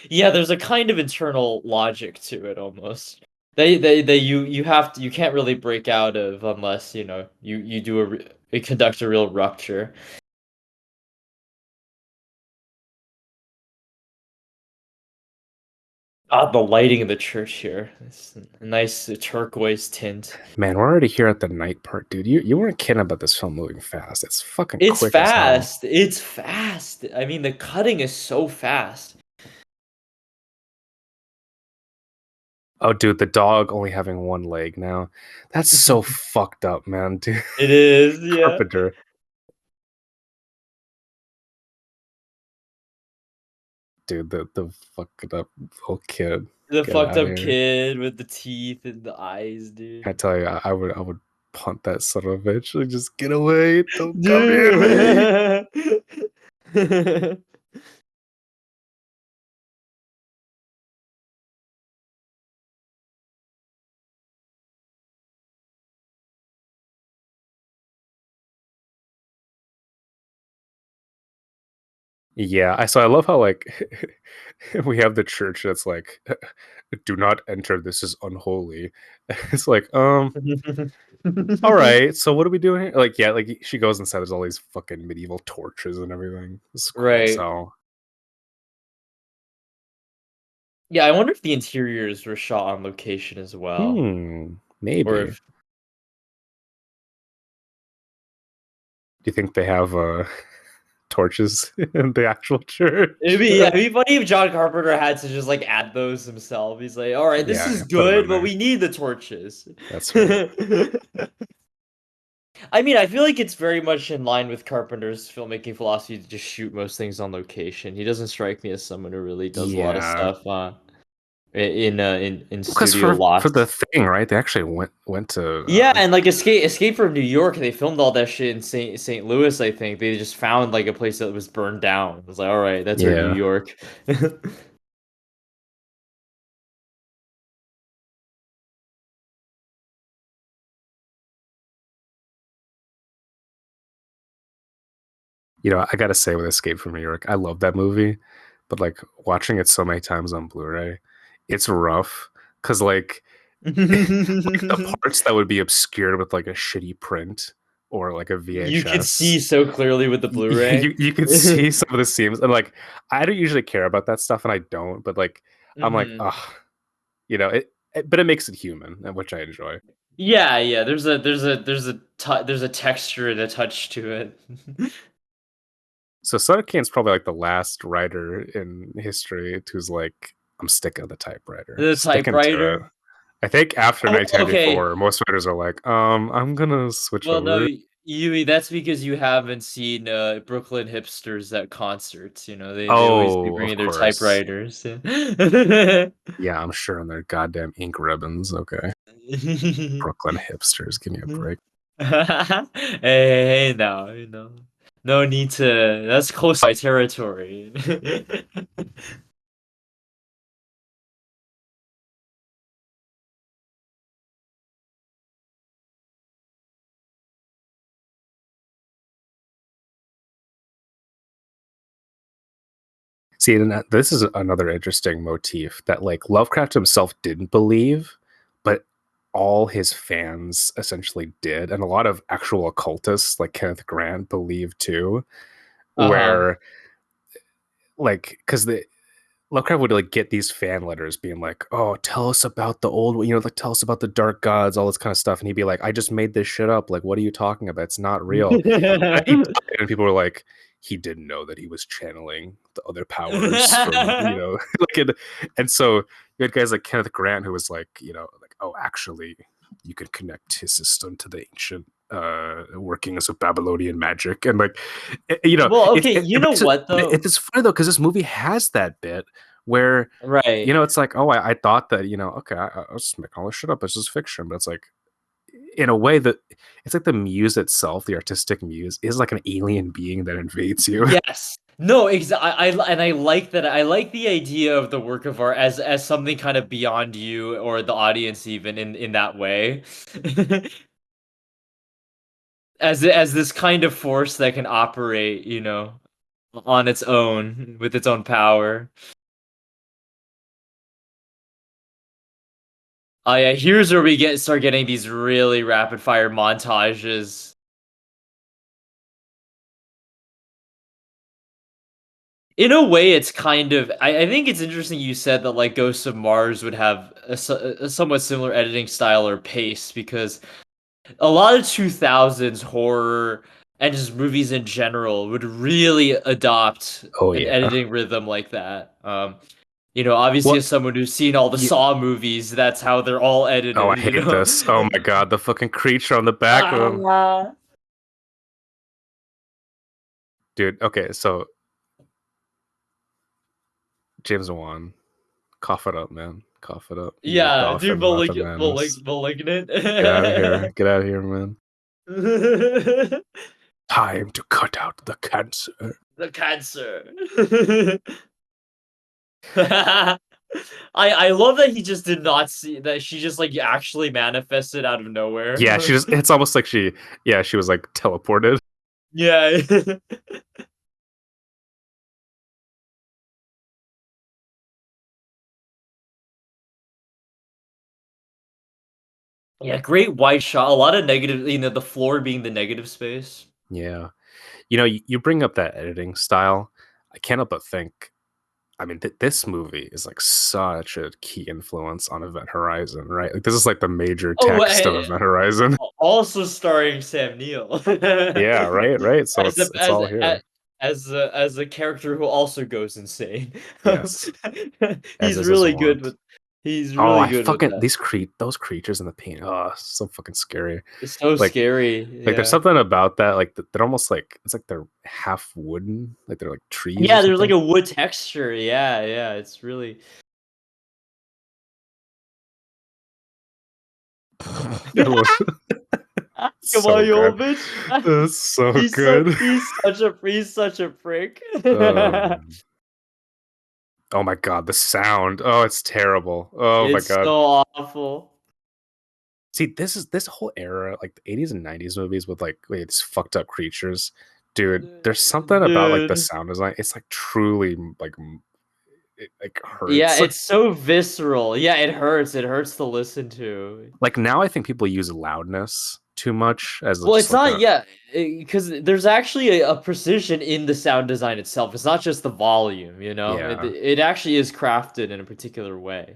Yeah, there's a kind of internal logic to it almost. They you have to, you can't really break out of unless, you know, you do you conduct a real rupture. Ah, the lighting in the church here. It's a nice turquoise tint. Man, we're already here at the night part, dude. You weren't kidding about this film moving fast. It's fucking It's quick as hell. fast. It's fast. I mean, the cutting is so fast. Oh, dude, the dog only having one leg now. That's so fucked up, man, dude. It is, yeah. Carpenter, dude, the fucked up little kid. The Get fucked out of up here. kid with the teeth and the eyes, I dude. tell you, I would punt that son of a bitch. Like, just get away. Don't come near me. Dude. Yeah, I love how like we have the church that's like, do not enter, this is unholy. It's like, all right, so what are we doing here? Like, yeah, like she goes inside, there's all these fucking medieval torches and everything. This is cool as Right. hell. Yeah, I wonder if the interiors were shot on location as well, or Maybe. Do if you think they have torches in the actual it'd church? be, yeah, it'd be funny if John Carpenter had to just like add those himself. He's like, all right, this Yeah, is yeah, put them good, in but there. we need the torches. That's right. I mean, I feel like it's very much in line with Carpenter's filmmaking philosophy to just shoot most things on location. He doesn't strike me as someone who really does a lot of Yeah. stuff in Because studio for the lots. thing, right? They actually went to Yeah, and like Escape from New York, they filmed all that shit in St. Louis, I think. They just found like a place that was burned down. It was like, all right, that's our New yeah. York. You know, I gotta say with Escape from New York, I love that movie, but like watching it so many times on Blu-ray, it's rough. Cause like the parts that would be obscured with like a shitty print or like a You could see VHS, so clearly with the Blu-ray. you could see some of the seams, and like I don't usually care about that stuff, and I don't, but like I'm like, Hmm. oh, you know, but it makes it human, which I enjoy. Yeah, yeah. There's a texture and a touch to it. So Sutter Kane's probably like the last writer in history who's like, I'm sticking to the typewriter, The sticking to it. typewriter. I think after Oh, okay. 1994, most writers are like, I'm gonna switch Well, no, over. you that's because you haven't seen Brooklyn hipsters at concerts. You know, they always be Oh, of bringing their course. typewriters. Yeah. Yeah, I'm sure on their goddamn ink ribbons. Okay. Brooklyn hipsters, give me a break. Hey, no, no need to. That's close to my territory. See, and this is another interesting motif that like Lovecraft himself didn't believe, but all his fans essentially did, and a lot of actual occultists like Kenneth Grant believed too, Uh-huh. where like because the Lovecraft would like get these fan letters being like, "Oh, tell us about the old, you know, like tell us about the dark gods, all this kind of stuff," and he'd be like, "I just made this shit up. Like, what are you talking about? It's not real." And he died, and people were like, "He didn't know that he was channeling the other powers from, you know, like." And so you had guys like Kenneth Grant who was like, you know, like, "Oh, actually." you can connect his system to the ancient workings of Babylonian magic, and like you know, Well, okay, you know what though? it's funny though because this movie has that bit where Right. it's like, oh, I thought that, okay, I was just making all this shit up. It's just fiction, but it's like in a way that it's like the muse itself, the artistic muse, is like an alien being that invades you. Yes. No, and I like that. I like the idea of the work of art as something kind of beyond you or the audience, even in that way. As this kind of force that can operate, on its own with its own power. Oh yeah, here's where we start getting these really rapid fire montages. In a way, it's kind of. I think it's interesting you said that like Ghosts of Mars would have a somewhat similar editing style or pace because a lot of 2000s horror and just movies in general would really adopt Oh an yeah. editing rhythm like that. Obviously, What as someone who's seen all the you Saw movies, that's how they're all Oh, I edited, hate this. Oh my god, the fucking creature on the back of him. Ah. Dude, okay, so James Wan, cough it up, man. Cough it up. You Yeah, dude, dolphin mouth of madness. Malignant. Get out of here. Get out of here, man. Time to cut out the cancer. The cancer. I love that he just did not see that she just like actually manifested out of Yeah, nowhere. she just it's almost like she was like teleported. Yeah. Yeah, great wide shot. A lot of negative, the floor being the negative space. Yeah. You bring up that editing style. I can't help but think, I mean, this movie is like such a key influence on Event Horizon, right? Like this is like the major Oh, text of Event Horizon. also starring Sam Neill Yeah, right, right. So as a it's all a here. as a character who also goes insane. Yes, as He's is his really good want. with he's Oh, really I good with fucking that. these those creatures in the paint. Oh, so fucking scary. It's so Like scary. there's Yeah. something about that. Like they're almost like it's like they're half wooden. Like they're like trees or Yeah, there's like something. a wood texture. Yeah, yeah. It's really It was Come on, so you good. old bitch. It's so good. He's such a prick. Um, oh my god, the sound. Oh, it's terrible. Oh my It's god. so awful. See, this whole era, like the 80s and 90s movies with like these fucked up creatures, dude. There's something about like the Dude. sound design. It's like truly like it like Yeah, hurts. it's so visceral. Yeah, it hurts. It hurts to listen to. Like now, I think people use loudness too much as Well, just it's like not, a yeah, because there's actually a precision in the sound design itself. It's not just the volume, you know? It, yeah. it actually is crafted in a particular way.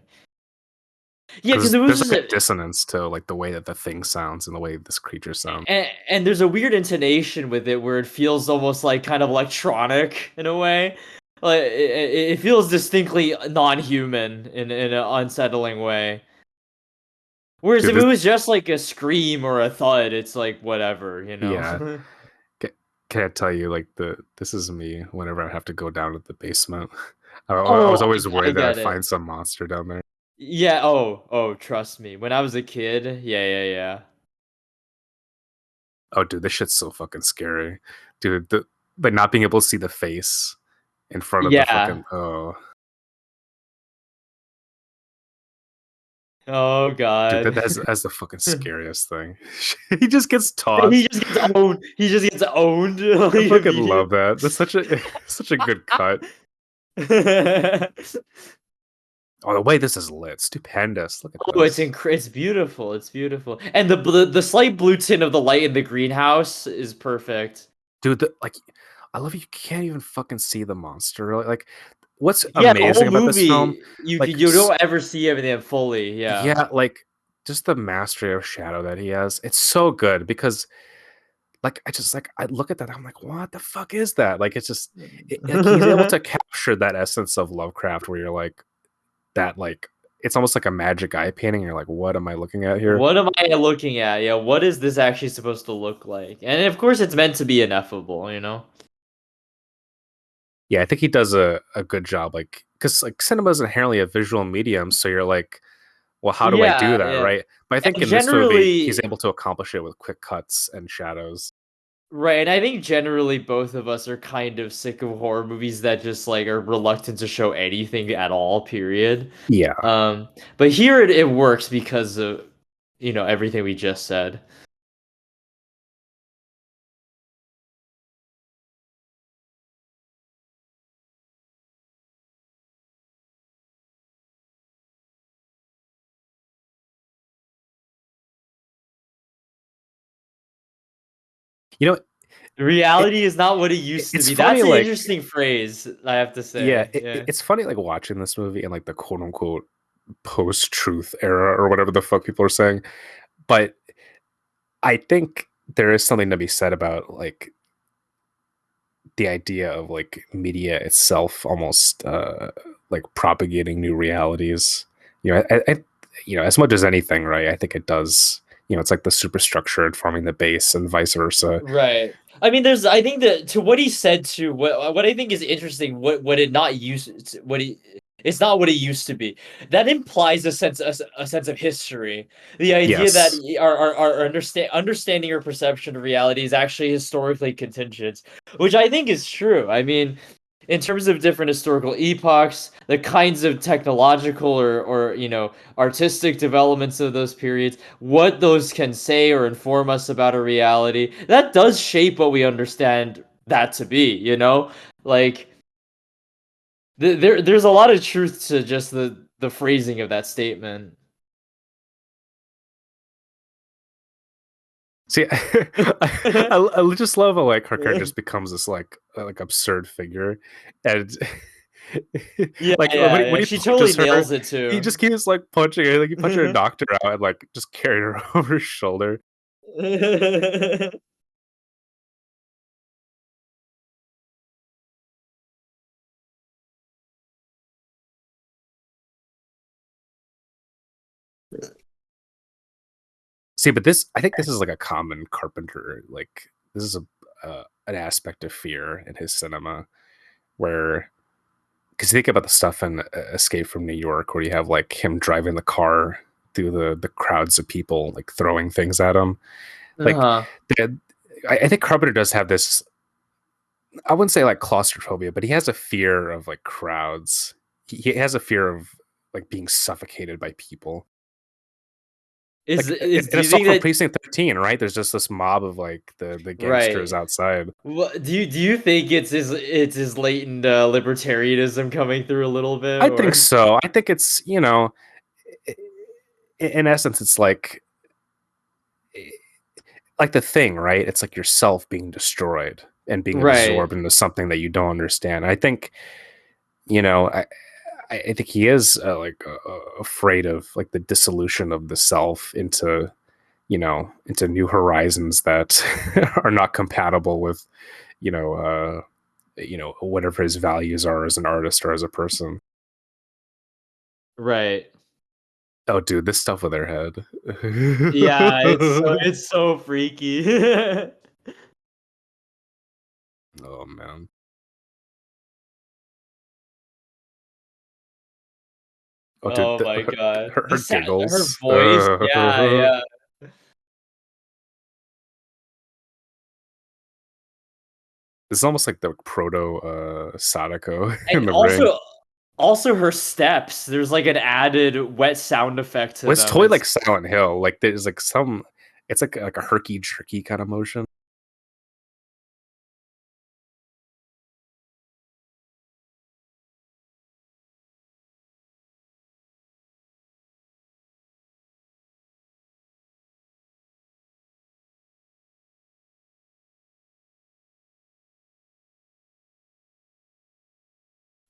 Yeah, because Because it was there's just like a dissonance to like the way that the thing sounds and the way this creature sounds. and there's a weird intonation with it where it feels almost like kind of electronic in a way. Like it feels distinctly non-human in an unsettling way. Whereas Dude, if it this was just like a scream or a thud, it's like whatever, you know? yeah. Ca- Can I tell you like this is me whenever I have to go down to the basement. I was Oh, always I worried that I'd get it. find some monster down there. Yeah, oh, trust me. When I was a kid, yeah. Oh, dude, this shit's so fucking scary, dude. Like not being able to see the face in front of the Yeah. fucking oh, Oh dude, God. that's the fucking scariest thing. He just gets He tossed. just gets owned. He just gets owned like, I fucking immediately. love that. That's such a such a good cut. Oh, the way this is lit, stupendous. Look at Oh, this, it's beautiful. It's beautiful. And the slight blue tint of the light in the greenhouse is perfect. dude. Like, I love you. Can't even fucking see the monster. Really. Like, what's Yeah, the whole amazing about this film? movie, you Like, you don't ever see everything fully. Yeah. yeah, like just the mastery of shadow that he has. It's so good because like I just like I look at that, I'm like, what the fuck is that? Like it's just like he's able to capture that essence of Lovecraft where you're like that like it's almost like a magic eye painting. You're like, what am I looking at here? What am I looking at? Yeah, what is this actually supposed to look like? And of course, it's meant to be ineffable, you know? Yeah, I think he does a good job, like because like cinema is inherently a visual medium, so you're like, well, how do I do Yeah, that, yeah. right? But I think And in this movie, he's generally, able to accomplish it with quick cuts and shadows. right, and I think generally both of us are kind of sick of horror movies that just like are reluctant to show anything at all, period. Yeah. Um, but here it works because of, everything we just said. You know, it, Reality is not what it used to it's be. That's funny, an like, interesting phrase, I have to yeah, say. Yeah. it's funny, like, watching this movie in, like, the quote unquote post truth era or whatever the fuck people are saying. But I think there is something to be said about, like, the idea of, like, media itself almost, like, propagating new realities. As much as anything, right? I think it does. It's like the superstructure informing the base and vice versa. Right. I mean, I think that to what he said to what I think is interesting, what it not used, what he, it's not what it used to be. That implies a sense of history. The idea that Yes. our understanding or perception of reality is actually historically contingent, which I think is true. I mean, in terms of different historical epochs, the kinds of technological or artistic developments of those periods, what those can say or inform us about a reality, that does shape what we understand that to be, like there's a lot of truth to just the phrasing of that statement. See, I just love how like her character just becomes this like absurd figure, and Yeah, like yeah, when yeah, he she totally punches her, nails it he too. just keeps like punching her, like he punches her knocked her out and like just carried her over his shoulder. See, but this I think this is like a common Carpenter like this is a an aspect of fear in his cinema where because you think about the stuff in Escape from New York, where you have like him driving the car through the crowds of people, like throwing things at him. Like, Uh-huh. the, I think Carpenter does have this. I wouldn't say like claustrophobia, but he has a fear of like crowds. He has a fear of like being suffocated by people. Is Like is in do you Assault think from that Precinct 13, right? There's just this mob of like the gangsters right? outside. What do you think it's his latent libertarianism coming through a little bit, I think or so. I think it's in essence, it's like the thing, right? It's like yourself being destroyed and being right? absorbed into something that you don't understand. I think, you know, I think he is afraid of like the dissolution of the self into, into new horizons that are not compatible with, you know, uh, whatever his values are as an artist or as a person. Right. Oh, dude, this stuff with her head. Yeah, it's so freaky. Oh man. Oh, dude, Oh my god. her Her giggles. voice. Yeah, yeah. It's almost like the proto Sadako And in the ring. also her steps. There's like an added wet sound effect to Well, it's them. totally It's like Silent Hill. Like there's like some, it's like a herky jerky kind of motion.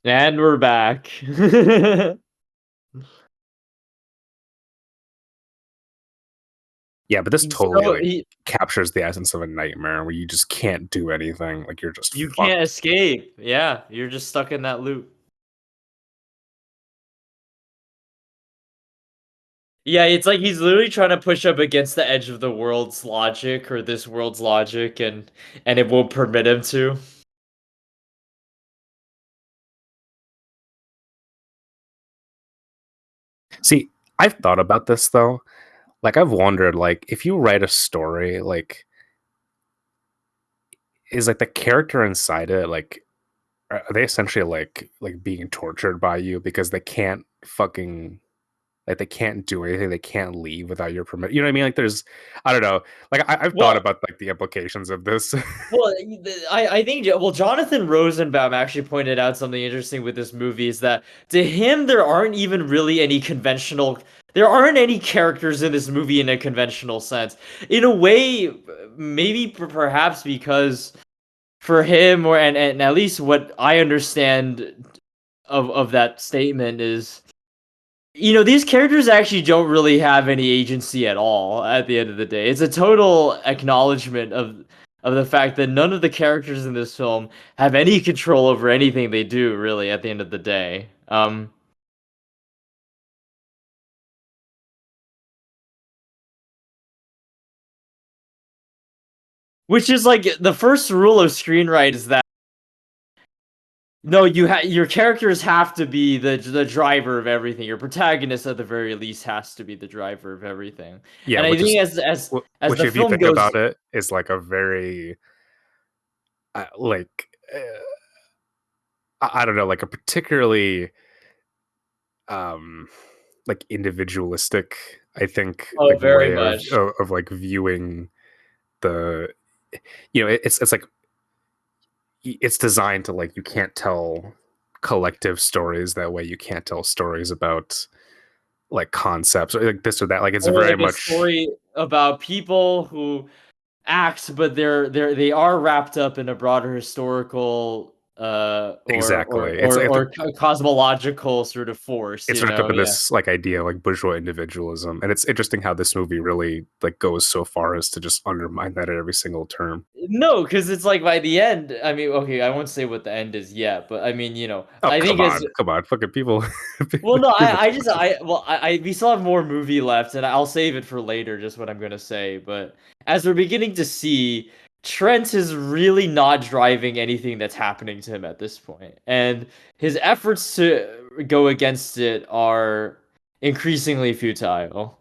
and we're back. Yeah, but this totally So like captures the essence of a nightmare where you just can't do anything. Like you're just you can't fucked. escape. Yeah, you're just stuck in that loop. Yeah, it's like he's literally trying to push up against the edge of the world's logic or this world's logic, and it won't permit him to. See, I've thought about this though. Like I've wondered, like if you write a story, like is like the character inside it, like are they essentially like being tortured by you because they can't fucking like they can't do anything, they can't leave without your permission. You know what I mean? Like there's, I don't know. Like I've thought Well, about like the implications of this. well, I think well, Jonathan Rosenbaum actually pointed out something interesting with this movie is that to him there aren't even really any conventional. There aren't any characters in this movie in a conventional sense. In a way, maybe perhaps because for him, or and at least what I understand of that statement is, these characters actually don't really have any agency at all at the end of the day. It's a total acknowledgement of the fact that none of the characters in this film have any control over anything they do, really, at the end of the day. Which is like the first rule of screenwriting is that no, your characters have to be the driver of everything. Your protagonist, at the very least, has to be the driver of everything. Yeah, And I which is think as which the if you film think about goes, it is like a very like I don't know, like a particularly um like individualistic, I think, oh, like very way much. of like viewing the it's like it's designed to like you can't tell collective stories that way. You can't tell stories about like concepts or like this or that. Like it's Or very like a much story about people who act, but they are wrapped up in a broader historical exactly. or cosmological sort of force, It's wrapped up in yeah. this like idea of like bourgeois individualism, and it's interesting how this movie really like goes so far as to just undermine that at every single term. No, because it's like by the end, I mean, okay, I won't say what the end is yet, but I mean, Oh I think as come on, fucking people, well, no, people I talk just about. we still have more movie left, and I'll save it for later, just what I'm gonna say. But as we're beginning to see, Trent is really not driving anything that's happening to him at this point, and his efforts to go against it are increasingly futile.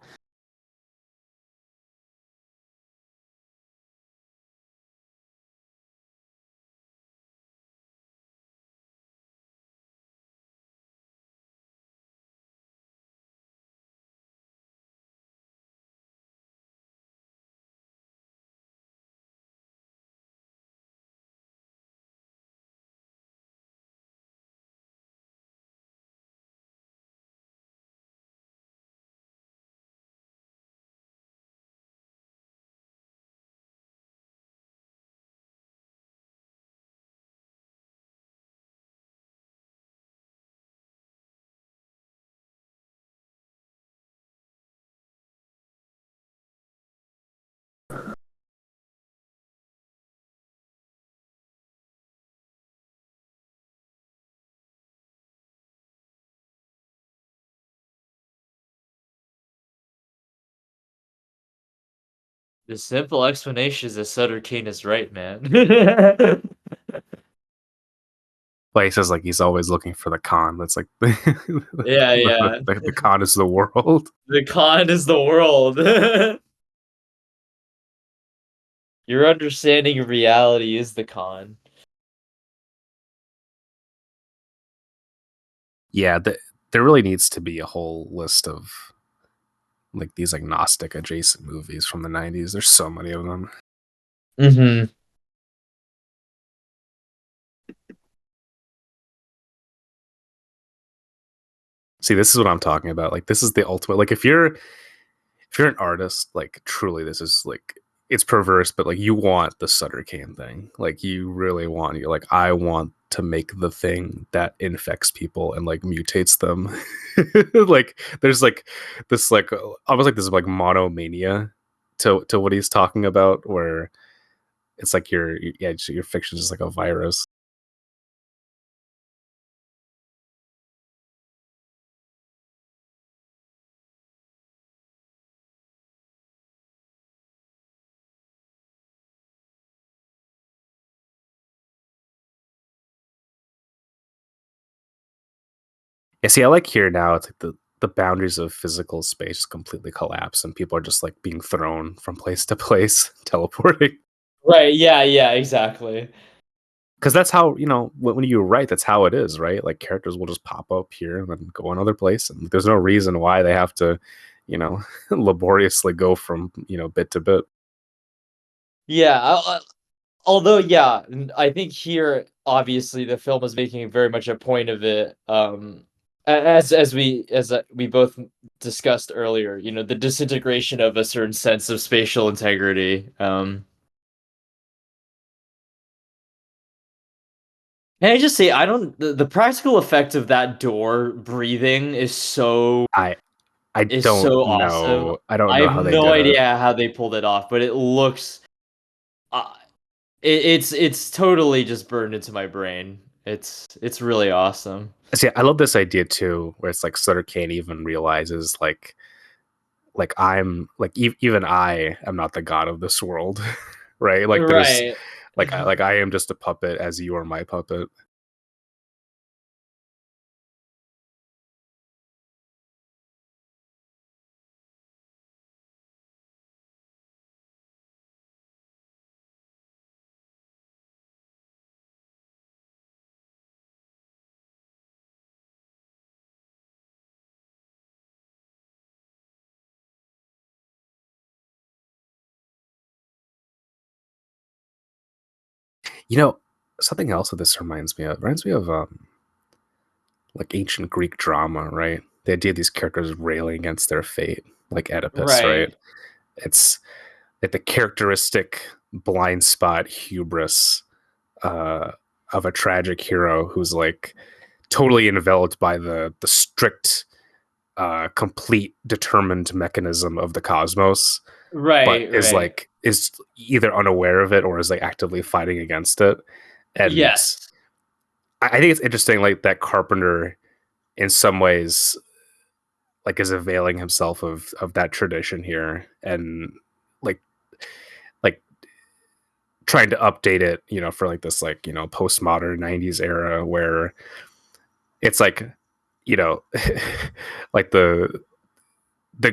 The simple explanation is that Sutter Cane is right, man. But he says like he's always looking for the con. That's like Yeah, yeah. the con is the world. The con is the world. Your understanding of reality is the con. Yeah, there really needs to be a whole list of like these agnostic adjacent movies from the 90s. There's so many of them. Hmm. See, this is what I'm talking about. Like this is the ultimate. Like if you're an artist, like truly this is like it's perverse, but like you want the Sutter Cane thing. Like you really want you're like, I want to make the thing that infects people and like mutates them. Like there's like this like almost like this like monomania to what he's talking about, where it's like your fiction is like a virus. Yeah, see, I like here now. It's like the boundaries of physical space just completely collapse, and people are just like being thrown from place to place, teleporting. Right, yeah, yeah, exactly. Because that's how when you write, that's how it is, right? Like characters will just pop up here and then go another place, and there's no reason why they have to, you know, laboriously go from bit to bit. Yeah, although, yeah, I think here, obviously, the film is making very much a point of it, as we both discussed earlier, the disintegration of a certain sense of spatial integrity. Can I just say, I don't the practical effect of that door breathing I I is don't so awesome. know. I don't I know have how they no did it. idea how they pulled it off, but it looks, uh, it's totally just burned into my brain. It's really awesome. See, I love this idea too, where it's like Sutter Cane even realizes like I'm like even I am not the god of this world, right? Like there's Right. like I am just a puppet as you are my puppet. You know, something else that this reminds me of like ancient Greek drama, right? The idea of these characters railing against their fate, like Oedipus, right? Right. It's like the characteristic blind spot hubris uh, of a tragic hero who's like totally enveloped by the strict, complete, determined mechanism of the cosmos, but Right, is right. like is either unaware of it or is like actively fighting against it. And Yes. I think it's interesting, like that Carpenter, in some ways, like is availing himself of that tradition here, and like like trying to update it, for like this like postmodern '90s era where it's like you know like the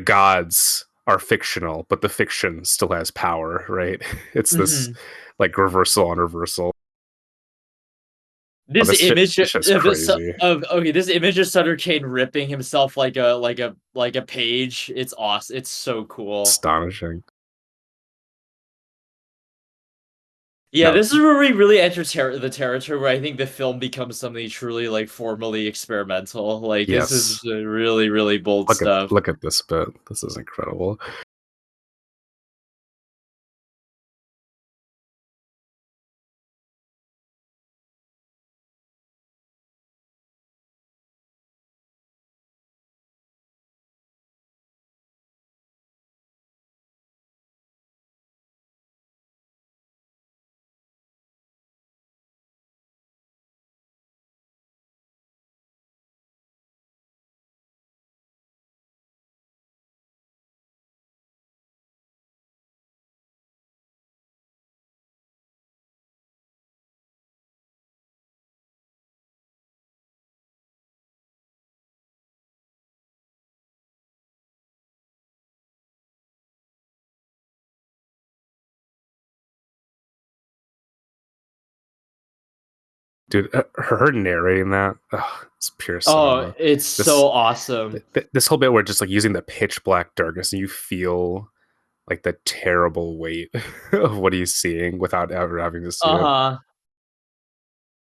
gods are fictional, but the fiction still has power, right? It's this Mhm. like reversal on reversal. Oh, This image this shit's crazy, this image of Sutter Kane ripping himself like a page, it's awesome. It's so cool. astonishing. Yeah, No, this is where we really enter the territory where I think the film becomes something truly like formally experimental. Like this is yes. really, really bold stuff. Look at this bit. This is incredible. Dude, her narrating that, it's pure Oh, cinema. it's This so awesome. this whole bit where just like using the pitch black darkness and you feel like the terrible weight of what he's seeing without ever having to see it. Uh-huh.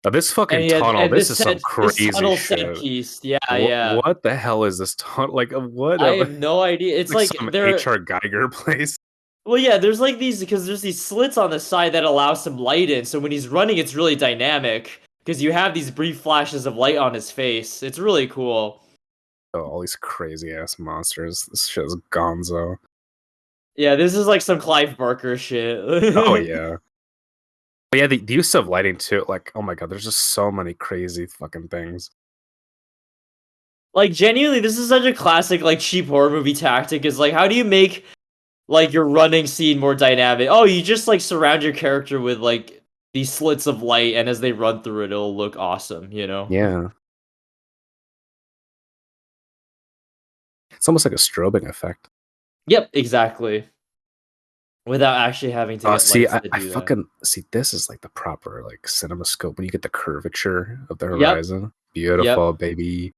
Now, this fucking And yeah, tunnel, and this is some this crazy tunnel set shit. piece. Yeah, yeah. What the hell is this tunnel? Like what? I have no idea. It's Like like some there HR Geiger place. well, yeah, there's like these because there's these slits on the side that allow some light in. So when he's running, it's really dynamic because you have these brief flashes of light on his face. It's really cool. Oh, all these crazy ass monsters. This shit is gonzo. Yeah, this is like some Clive Barker Oh shit. yeah. But yeah, the use of lighting too, like, oh my god, there's just so many crazy fucking things. Like genuinely, this is such a classic like cheap horror movie tactic. Is like how do you make like your running scene more dynamic? Oh, you just like surround your character with like these slits of light, and as they run through it, it'll look awesome. Yeah. It's almost like a strobing effect. Yep, exactly. Without actually having to Oh, get see, lights I, to I do that. fucking see. This is like the proper like cinema scope when you get the curvature of the Yep, horizon. yep. Beautiful, baby.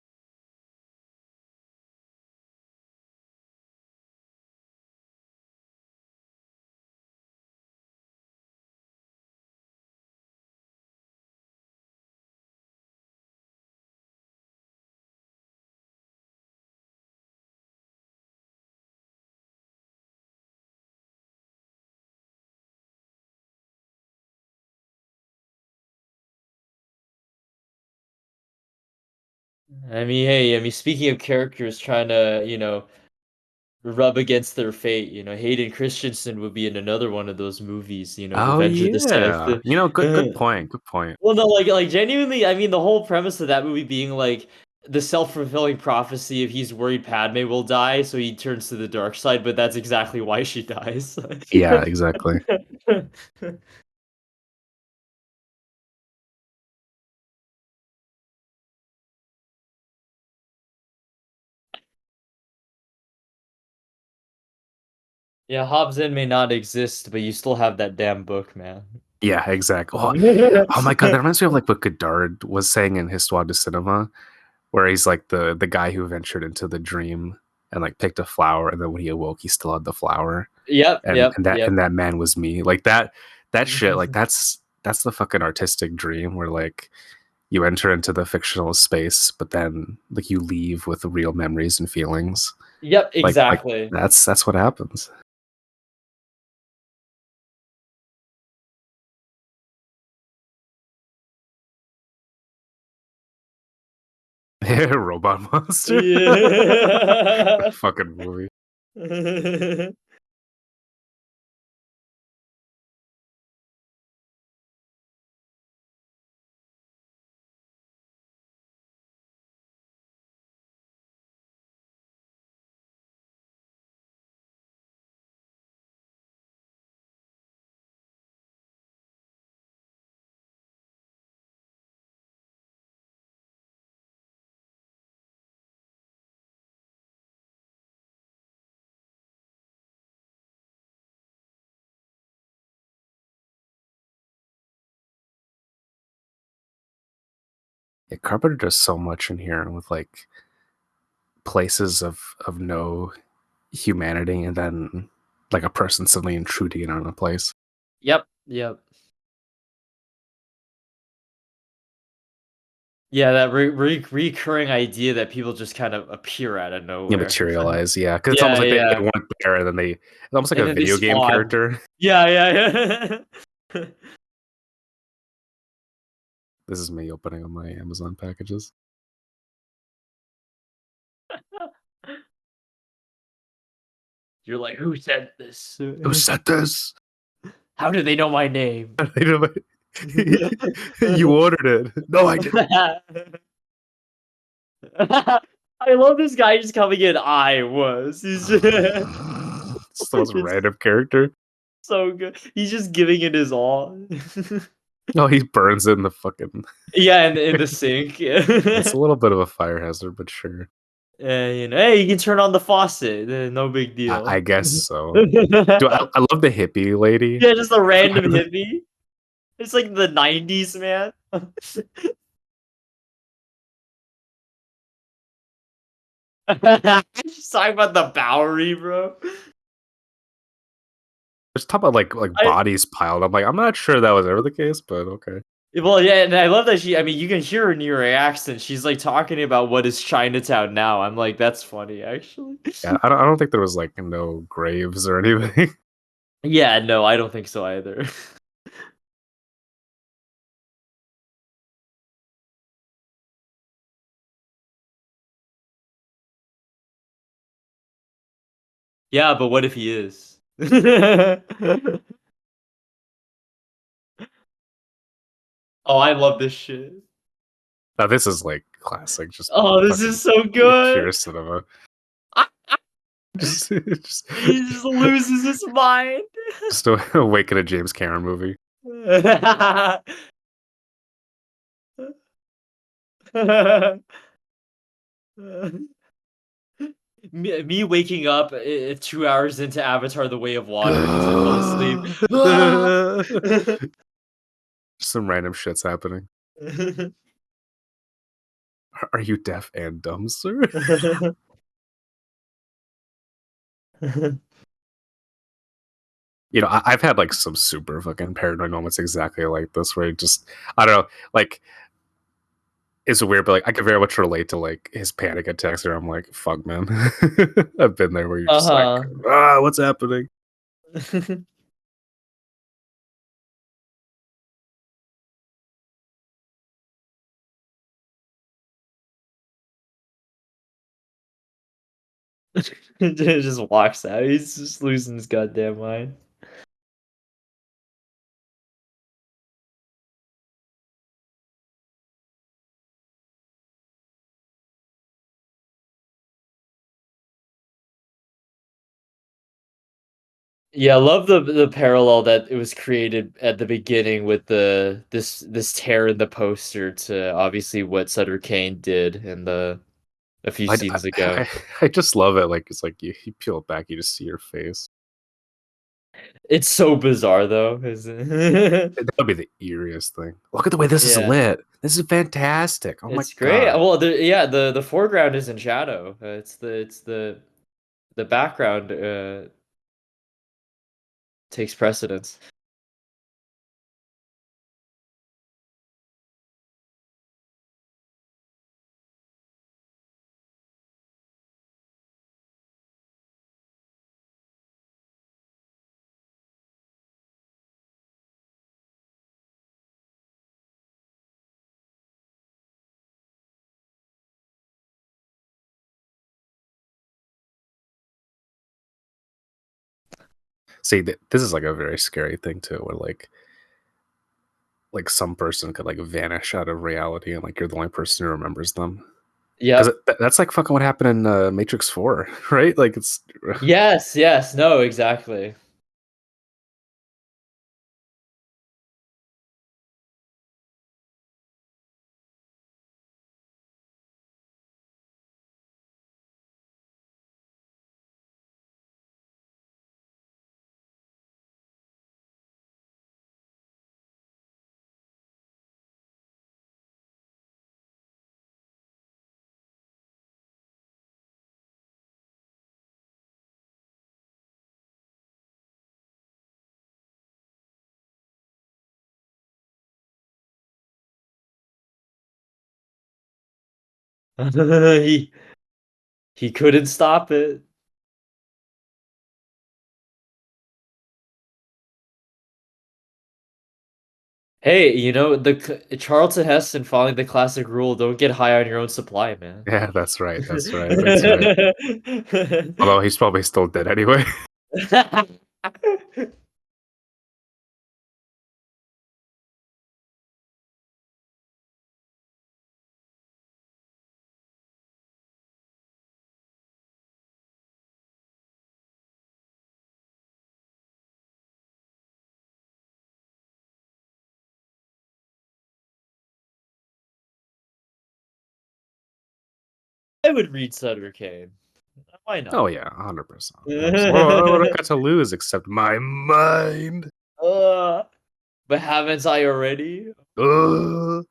I mean, hey, I mean, speaking of characters trying to, rub against their fate, Hayden Christensen would be in another one of those movies, Oh Revenge of the Sith. yeah, good point. Good point. Well, no, like genuinely, I mean, the whole premise of that movie being like the self-fulfilling prophecy of he's worried Padme will die, so he turns to the dark side, but that's exactly why she dies. Yeah, exactly. Yeah, Hobbs End may not exist, but you still have that damn book, man. Yeah, exactly. Oh my god, that reminds me of like what Godard was saying in Histoire de Cinema, where he's like the guy who ventured into the dream and like picked a flower, and then when he awoke, he still had the flower, Yep, and yep, and that yep. and that man was me. Like that shit. Like that's the fucking artistic dream where like you enter into the fictional space, but then like you leave with the real memories and feelings. Yep, Like exactly. that's what happens. Robot monster. What a Yeah. fucking movie. Yeah, Carpenter does so much in here with like places of no humanity, and then like a person suddenly intruding on a place. Yep, yep. Yeah, that recurring idea that people just kind of appear out of You nowhere. materialize, yeah, because it's almost Yeah, like they yeah. weren't there, and then it's almost like And a then they video game spawn. character. Yeah, yeah, yeah. This is me opening up my Amazon packages. You're like, who said this? Who said this? How do they know my name? You ordered it. No, I didn't. I love this guy just coming in. I was. He's just, It's the most it's random character. so good. He's just giving it his all. Oh, he burns it in the fucking. Yeah, in the sink. It's a little bit of a fire hazard, but sure. Hey, you can turn on the faucet. No big I deal. guess so. Do Yeah, I love the hippie lady? just a random hippie. It's like the 90s, man. Just talking about the Bowery, bro. Just talk about like I bodies piled. I'm like, I'm not sure that was ever the case, but okay. Well, yeah, and I love that I mean, you can hear her in her accent. She's like talking about what is Chinatown now. I'm like, that's funny, actually. Yeah, I don't think there was like no graves or anything. Yeah, no, I don't think so either. Yeah, but what if he is? Oh, I love this shit. Now this is like classic, just Oh, this fucking is so good. pure cinema. Just He just loses his mind. just awake in a James Cameron movie. Me waking up 2 hours into Avatar: The Way of Water because I fell asleep. Some random shit's happening. Are you deaf and dumb, sir? I've had like some super fucking paranoid moments exactly like this, where I don't know, like it's weird, but like I can very much relate to like his panic attacks. Where I'm like, fuck, man, I've been there. Where you're just like, Uh-huh. what's happening? Just walks out. He's just losing his goddamn mind. Yeah, I love the parallel that it was created at the beginning with this tear in the poster to obviously what Sutter Cane did in the a few I, I, scenes ago. I I just love it. Like it's like you peel it back, you just see your face. It's so bizarre though, isn't it? That would be the eeriest thing. Look at the way this is Yeah, lit. This is fantastic. Oh my it's great. god. Well, the foreground is in shadow. It's the background takes precedence. See, this is like a very scary thing too, where like some person could like vanish out of reality, and like you're the only person who remembers them. Because Yep. that's like fucking what happened in Matrix 4, right? Like it's Yes, yes, no, exactly. He he couldn't stop it. Hey, Charlton Heston following the classic rule, don't get high on your own supply, man. yeah, that's right, that's right, that's right. Although he's probably still dead anyway. I would read Sutter Cane. Why Oh not? yeah, 100%. What I got to lose except my mind? Uh, but haven't I already? Uh.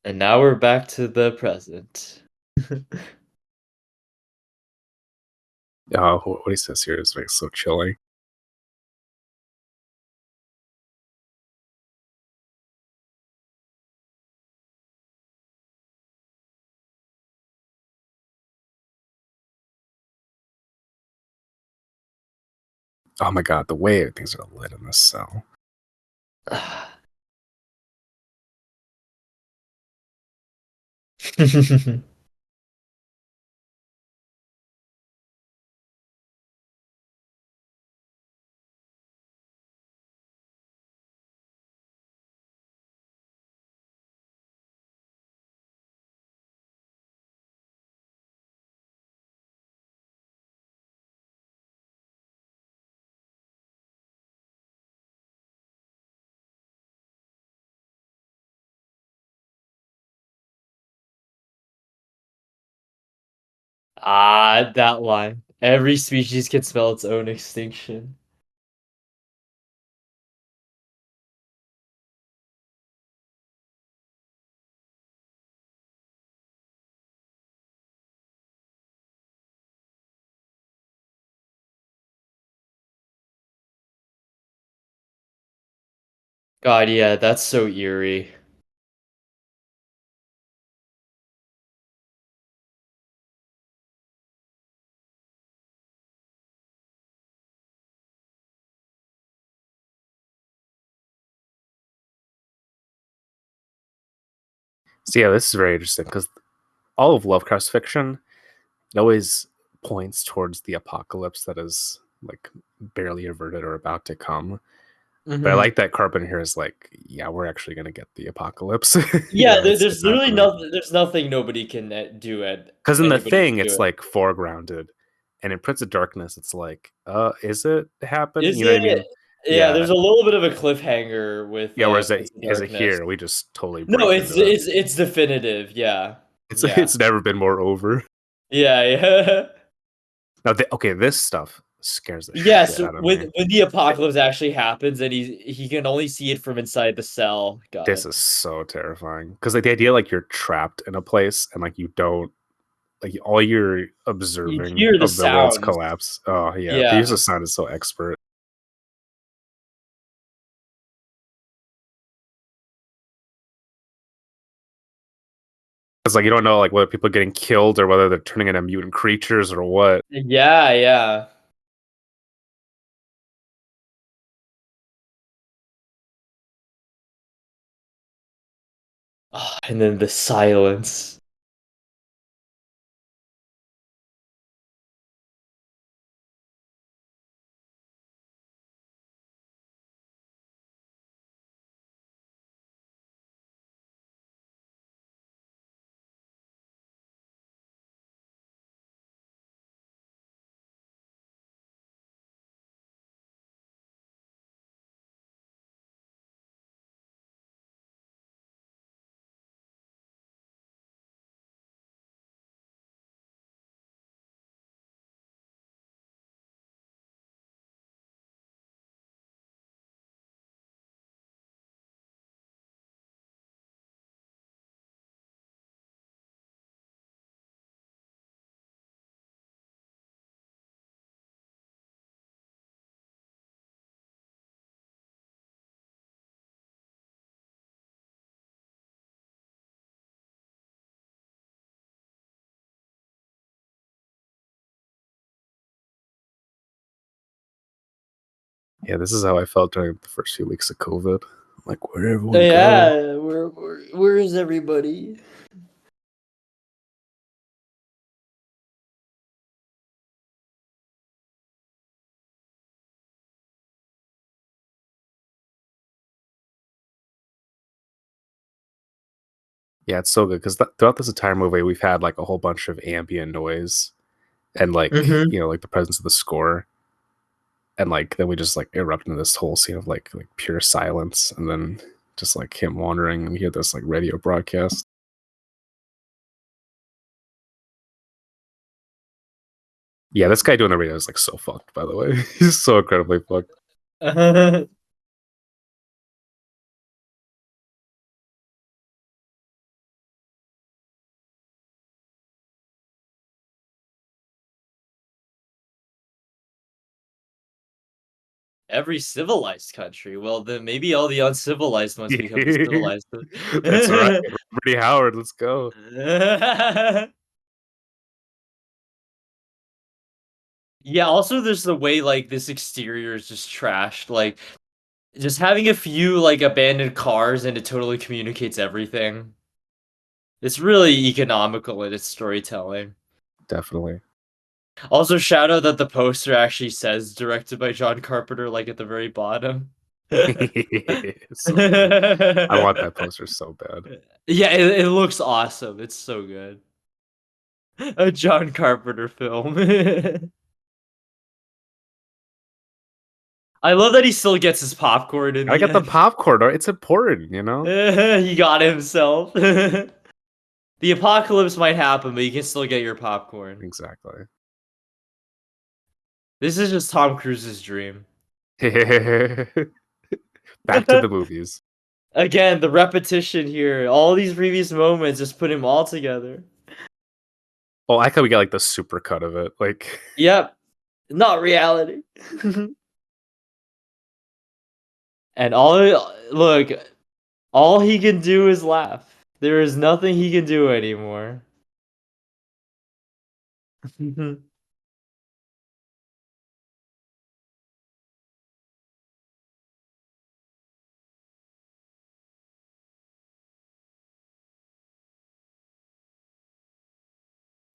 And now we're back to the present. What he says here is like so chilling. Oh my god, the way things are lit in this cell. Ah, that line. Every species can spell its own extinction. God, yeah, that's so eerie. So yeah, this is very interesting because all of Lovecraft's fiction always points towards the apocalypse that is like barely averted or about to come. But I Hmm. like that Carpenter here is like, yeah, we're actually gonna get the apocalypse. Yeah, there's It's literally happening. nothing. There's nothing nobody can do at Because in the anybody thing, can do it's it. like foregrounded, and in Prince of Darkness, it's like, is it happening? Is You know what I it? mean? Yeah, Yeah, there's a little bit of a cliffhanger with yeah. Whereas Prince it of is it Darkness. here, we just totally No, break into it. it's definitive. Yeah, yeah, It's never been more over. yeah, yeah. Now, okay, this stuff scares the Yes, shit out of me. when the apocalypse actually happens and he can only see it from inside the cell. This God, is so terrifying because like the idea like you're trapped in a place and like you don't like all you're you observing hear the of the world's sounds. collapse. Oh yeah, the use Yeah, of sound is so expert. It's like you don't know like whether people are getting killed or whether they're turning into mutant creatures or what. yeah, yeah. Ah, and then the silence. Yeah, this is how I felt during the first few weeks of COVID. Like, where'd everyone go? Yeah, where is everybody? Yeah, it's so good because throughout this entire movie, we've had like a whole bunch of ambient noise and like Hmm. like the presence of the score, and like then we just like erupt into this whole scene of like pure silence, and then just like him wandering, and we hear this like radio broadcast. Yeah, this guy doing the radio is like so fucked. By the way, he's so incredibly fucked. Every civilized country. Well, then maybe all the uncivilized ones become the civilized. That's right, Robert E. Howard. Let's go. Yeah, also there's the way like this exterior is just trashed. Like just having a few like abandoned cars and it totally communicates everything. It's really economical in its storytelling. Definitely. Also, shout out that the poster actually says directed by John Carpenter, like at the very bottom. So good. I want that poster so bad. Yeah, it looks awesome. It's so good. A John Carpenter film. I love that he still gets his popcorn in I the got the end. popcorn. It's important, you know? He got himself. The apocalypse might happen, but you can still get your popcorn. Exactly. This is just Tom Cruise's dream. Back to the movies. Again, the repetition here. All these previous moments, just put him all together. Oh, I thought we got like the super cut of it. Like, Yep, not reality. And look, all he can do is laugh. There is nothing he can do anymore.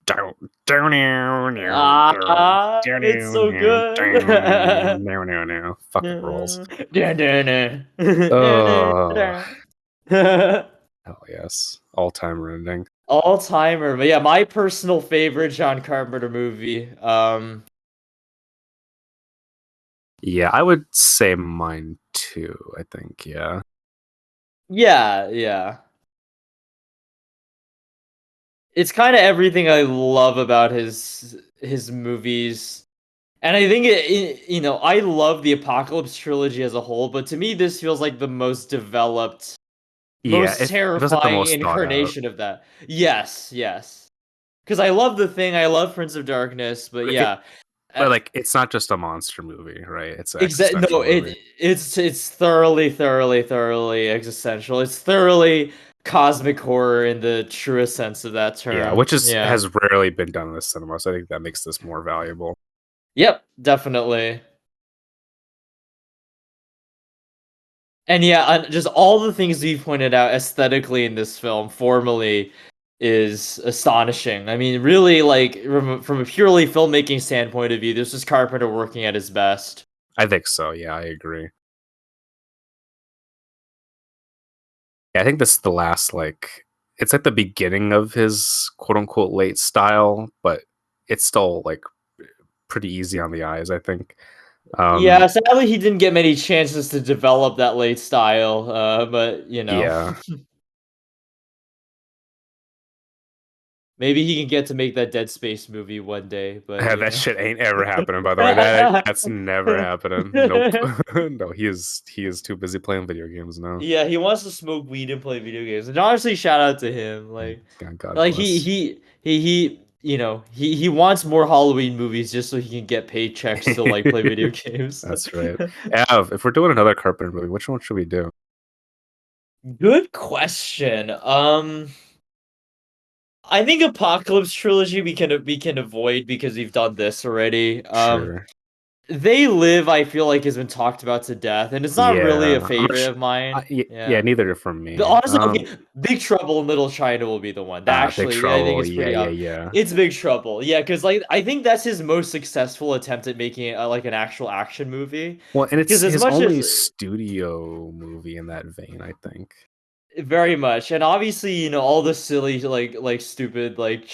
down, down, down, down, down, Ah, it's so down, good. down, down, down, down. Fucking rules. Dun, dun, dun. Oh, Dun, dun. hell yes. All time ending. All timer, but yeah, my personal favorite John Carpenter movie. Yeah, I would say mine too, I think. Yeah. Yeah, yeah. It's kind of everything I love about his movies. And I think I love the Apocalypse trilogy as a whole, but to me this feels like the most developed, Yeah, most it feels like the terrifying most thought out. incarnation of that. Yes, yes. Because I love The Thing, I love Prince of Darkness, but Like yeah, but uh, like it's not just a monster movie, right? It's an no, existential movie. it's thoroughly, thoroughly, thoroughly existential. It's thoroughly cosmic horror in the truest sense of that Yeah, term. which is Yeah. has rarely been done in the cinema, so I think that makes this more valuable. Yep, definitely. And yeah, just all the things we pointed out aesthetically in this film, formally, is astonishing. I mean, really, like from a purely filmmaking standpoint of view, this is Carpenter working at his best. I think so. Yeah, I agree. Yeah, I think this is the last like it's like the beginning of his quote unquote late style, but it's still like pretty easy on the eyes, I think. Yeah, Um sadly, he didn't get many chances to develop that late style. But yeah. maybe he can get to make that Dead Space movie one day. But That shit ain't ever happening, by the way. That's never happening. Nope. No, he is too busy playing video games now. Yeah, he wants to smoke weed and play video games. And honestly, shout out to him. Mm, Like, God like bless. he wants more Halloween movies just so he can get paychecks to like play video games. That's right. Yeah, if we're doing another Carpenter movie, which one should we do? Good question. I think Apocalypse trilogy we can avoid because we've done this already. Sure. They Live, I feel like has been talked about to death, and it's not really a Yeah, I'm not favorite sure. of mine. Yeah, Yeah. neither from But me. honestly, okay, Big Trouble in Little China will be the one. That Big actually, I think Trouble. is Yeah, pretty yeah, up. yeah. It's Big Trouble, yeah, because like I think that's his most successful attempt at making like an actual action movie. Well, and it's Because as his much as only studio movie in that vein, I think. very much, and obviously all the silly like stupid like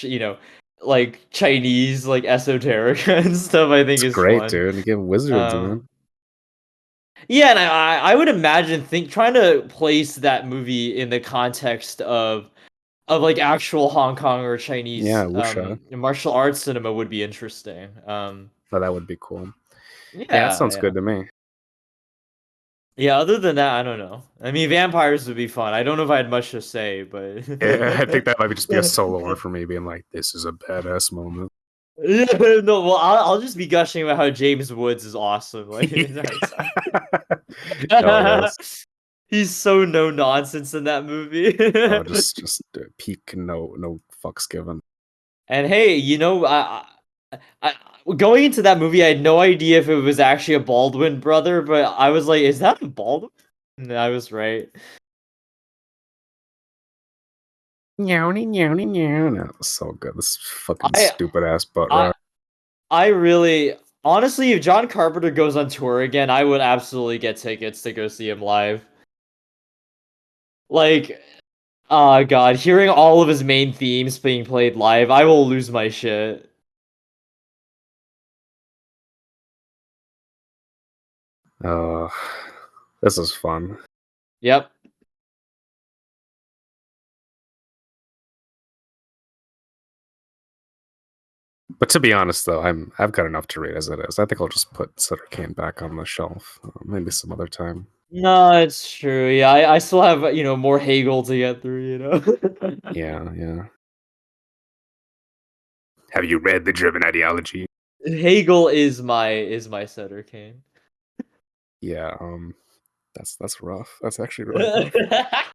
like Chinese like esoteric and stuff, I think It's is great, fun. dude. You get wizards, man. Um, yeah, and I would imagine trying to place that movie in the context of like actual Hong Kong or Yeah, Chinese wuxia. martial arts cinema would be interesting. So that would be cool. Yeah, that Yeah, sounds yeah. good to me. Yeah, other than that, I don't know. I mean, vampires would be fun. I don't know if I had much to say, but Yeah, I think that might just be a solo one for me, being like, "This is a badass moment." yeah, no, well, I'll just be gushing about how James Woods is awesome like the entire Hell time. yes. He's so no nonsense in that movie. Oh, just peak, no fucks given. And hey, I going into that movie, I had no idea if it was actually a Baldwin brother, but I was like, "Is that a Baldwin?" And I was right. No, so good. This fucking I stupid ass butt I rock. I really honestly, if John Carpenter goes on tour again, I would absolutely get tickets to go see him live. Like, oh god, hearing all of his main themes being played live, I will lose my shit. Uh, this is fun. Yep. But to be honest, though, I've got enough to read as it is. I think I'll just put Sutter Cane back on the shelf. Maybe some other time. No, it's true. Yeah, I still have, more Hegel to get through, you know? Yeah, yeah. Have you read The German Ideology? Hegel is my Sutter Cane. Yeah. That's rough. That's actually really rough.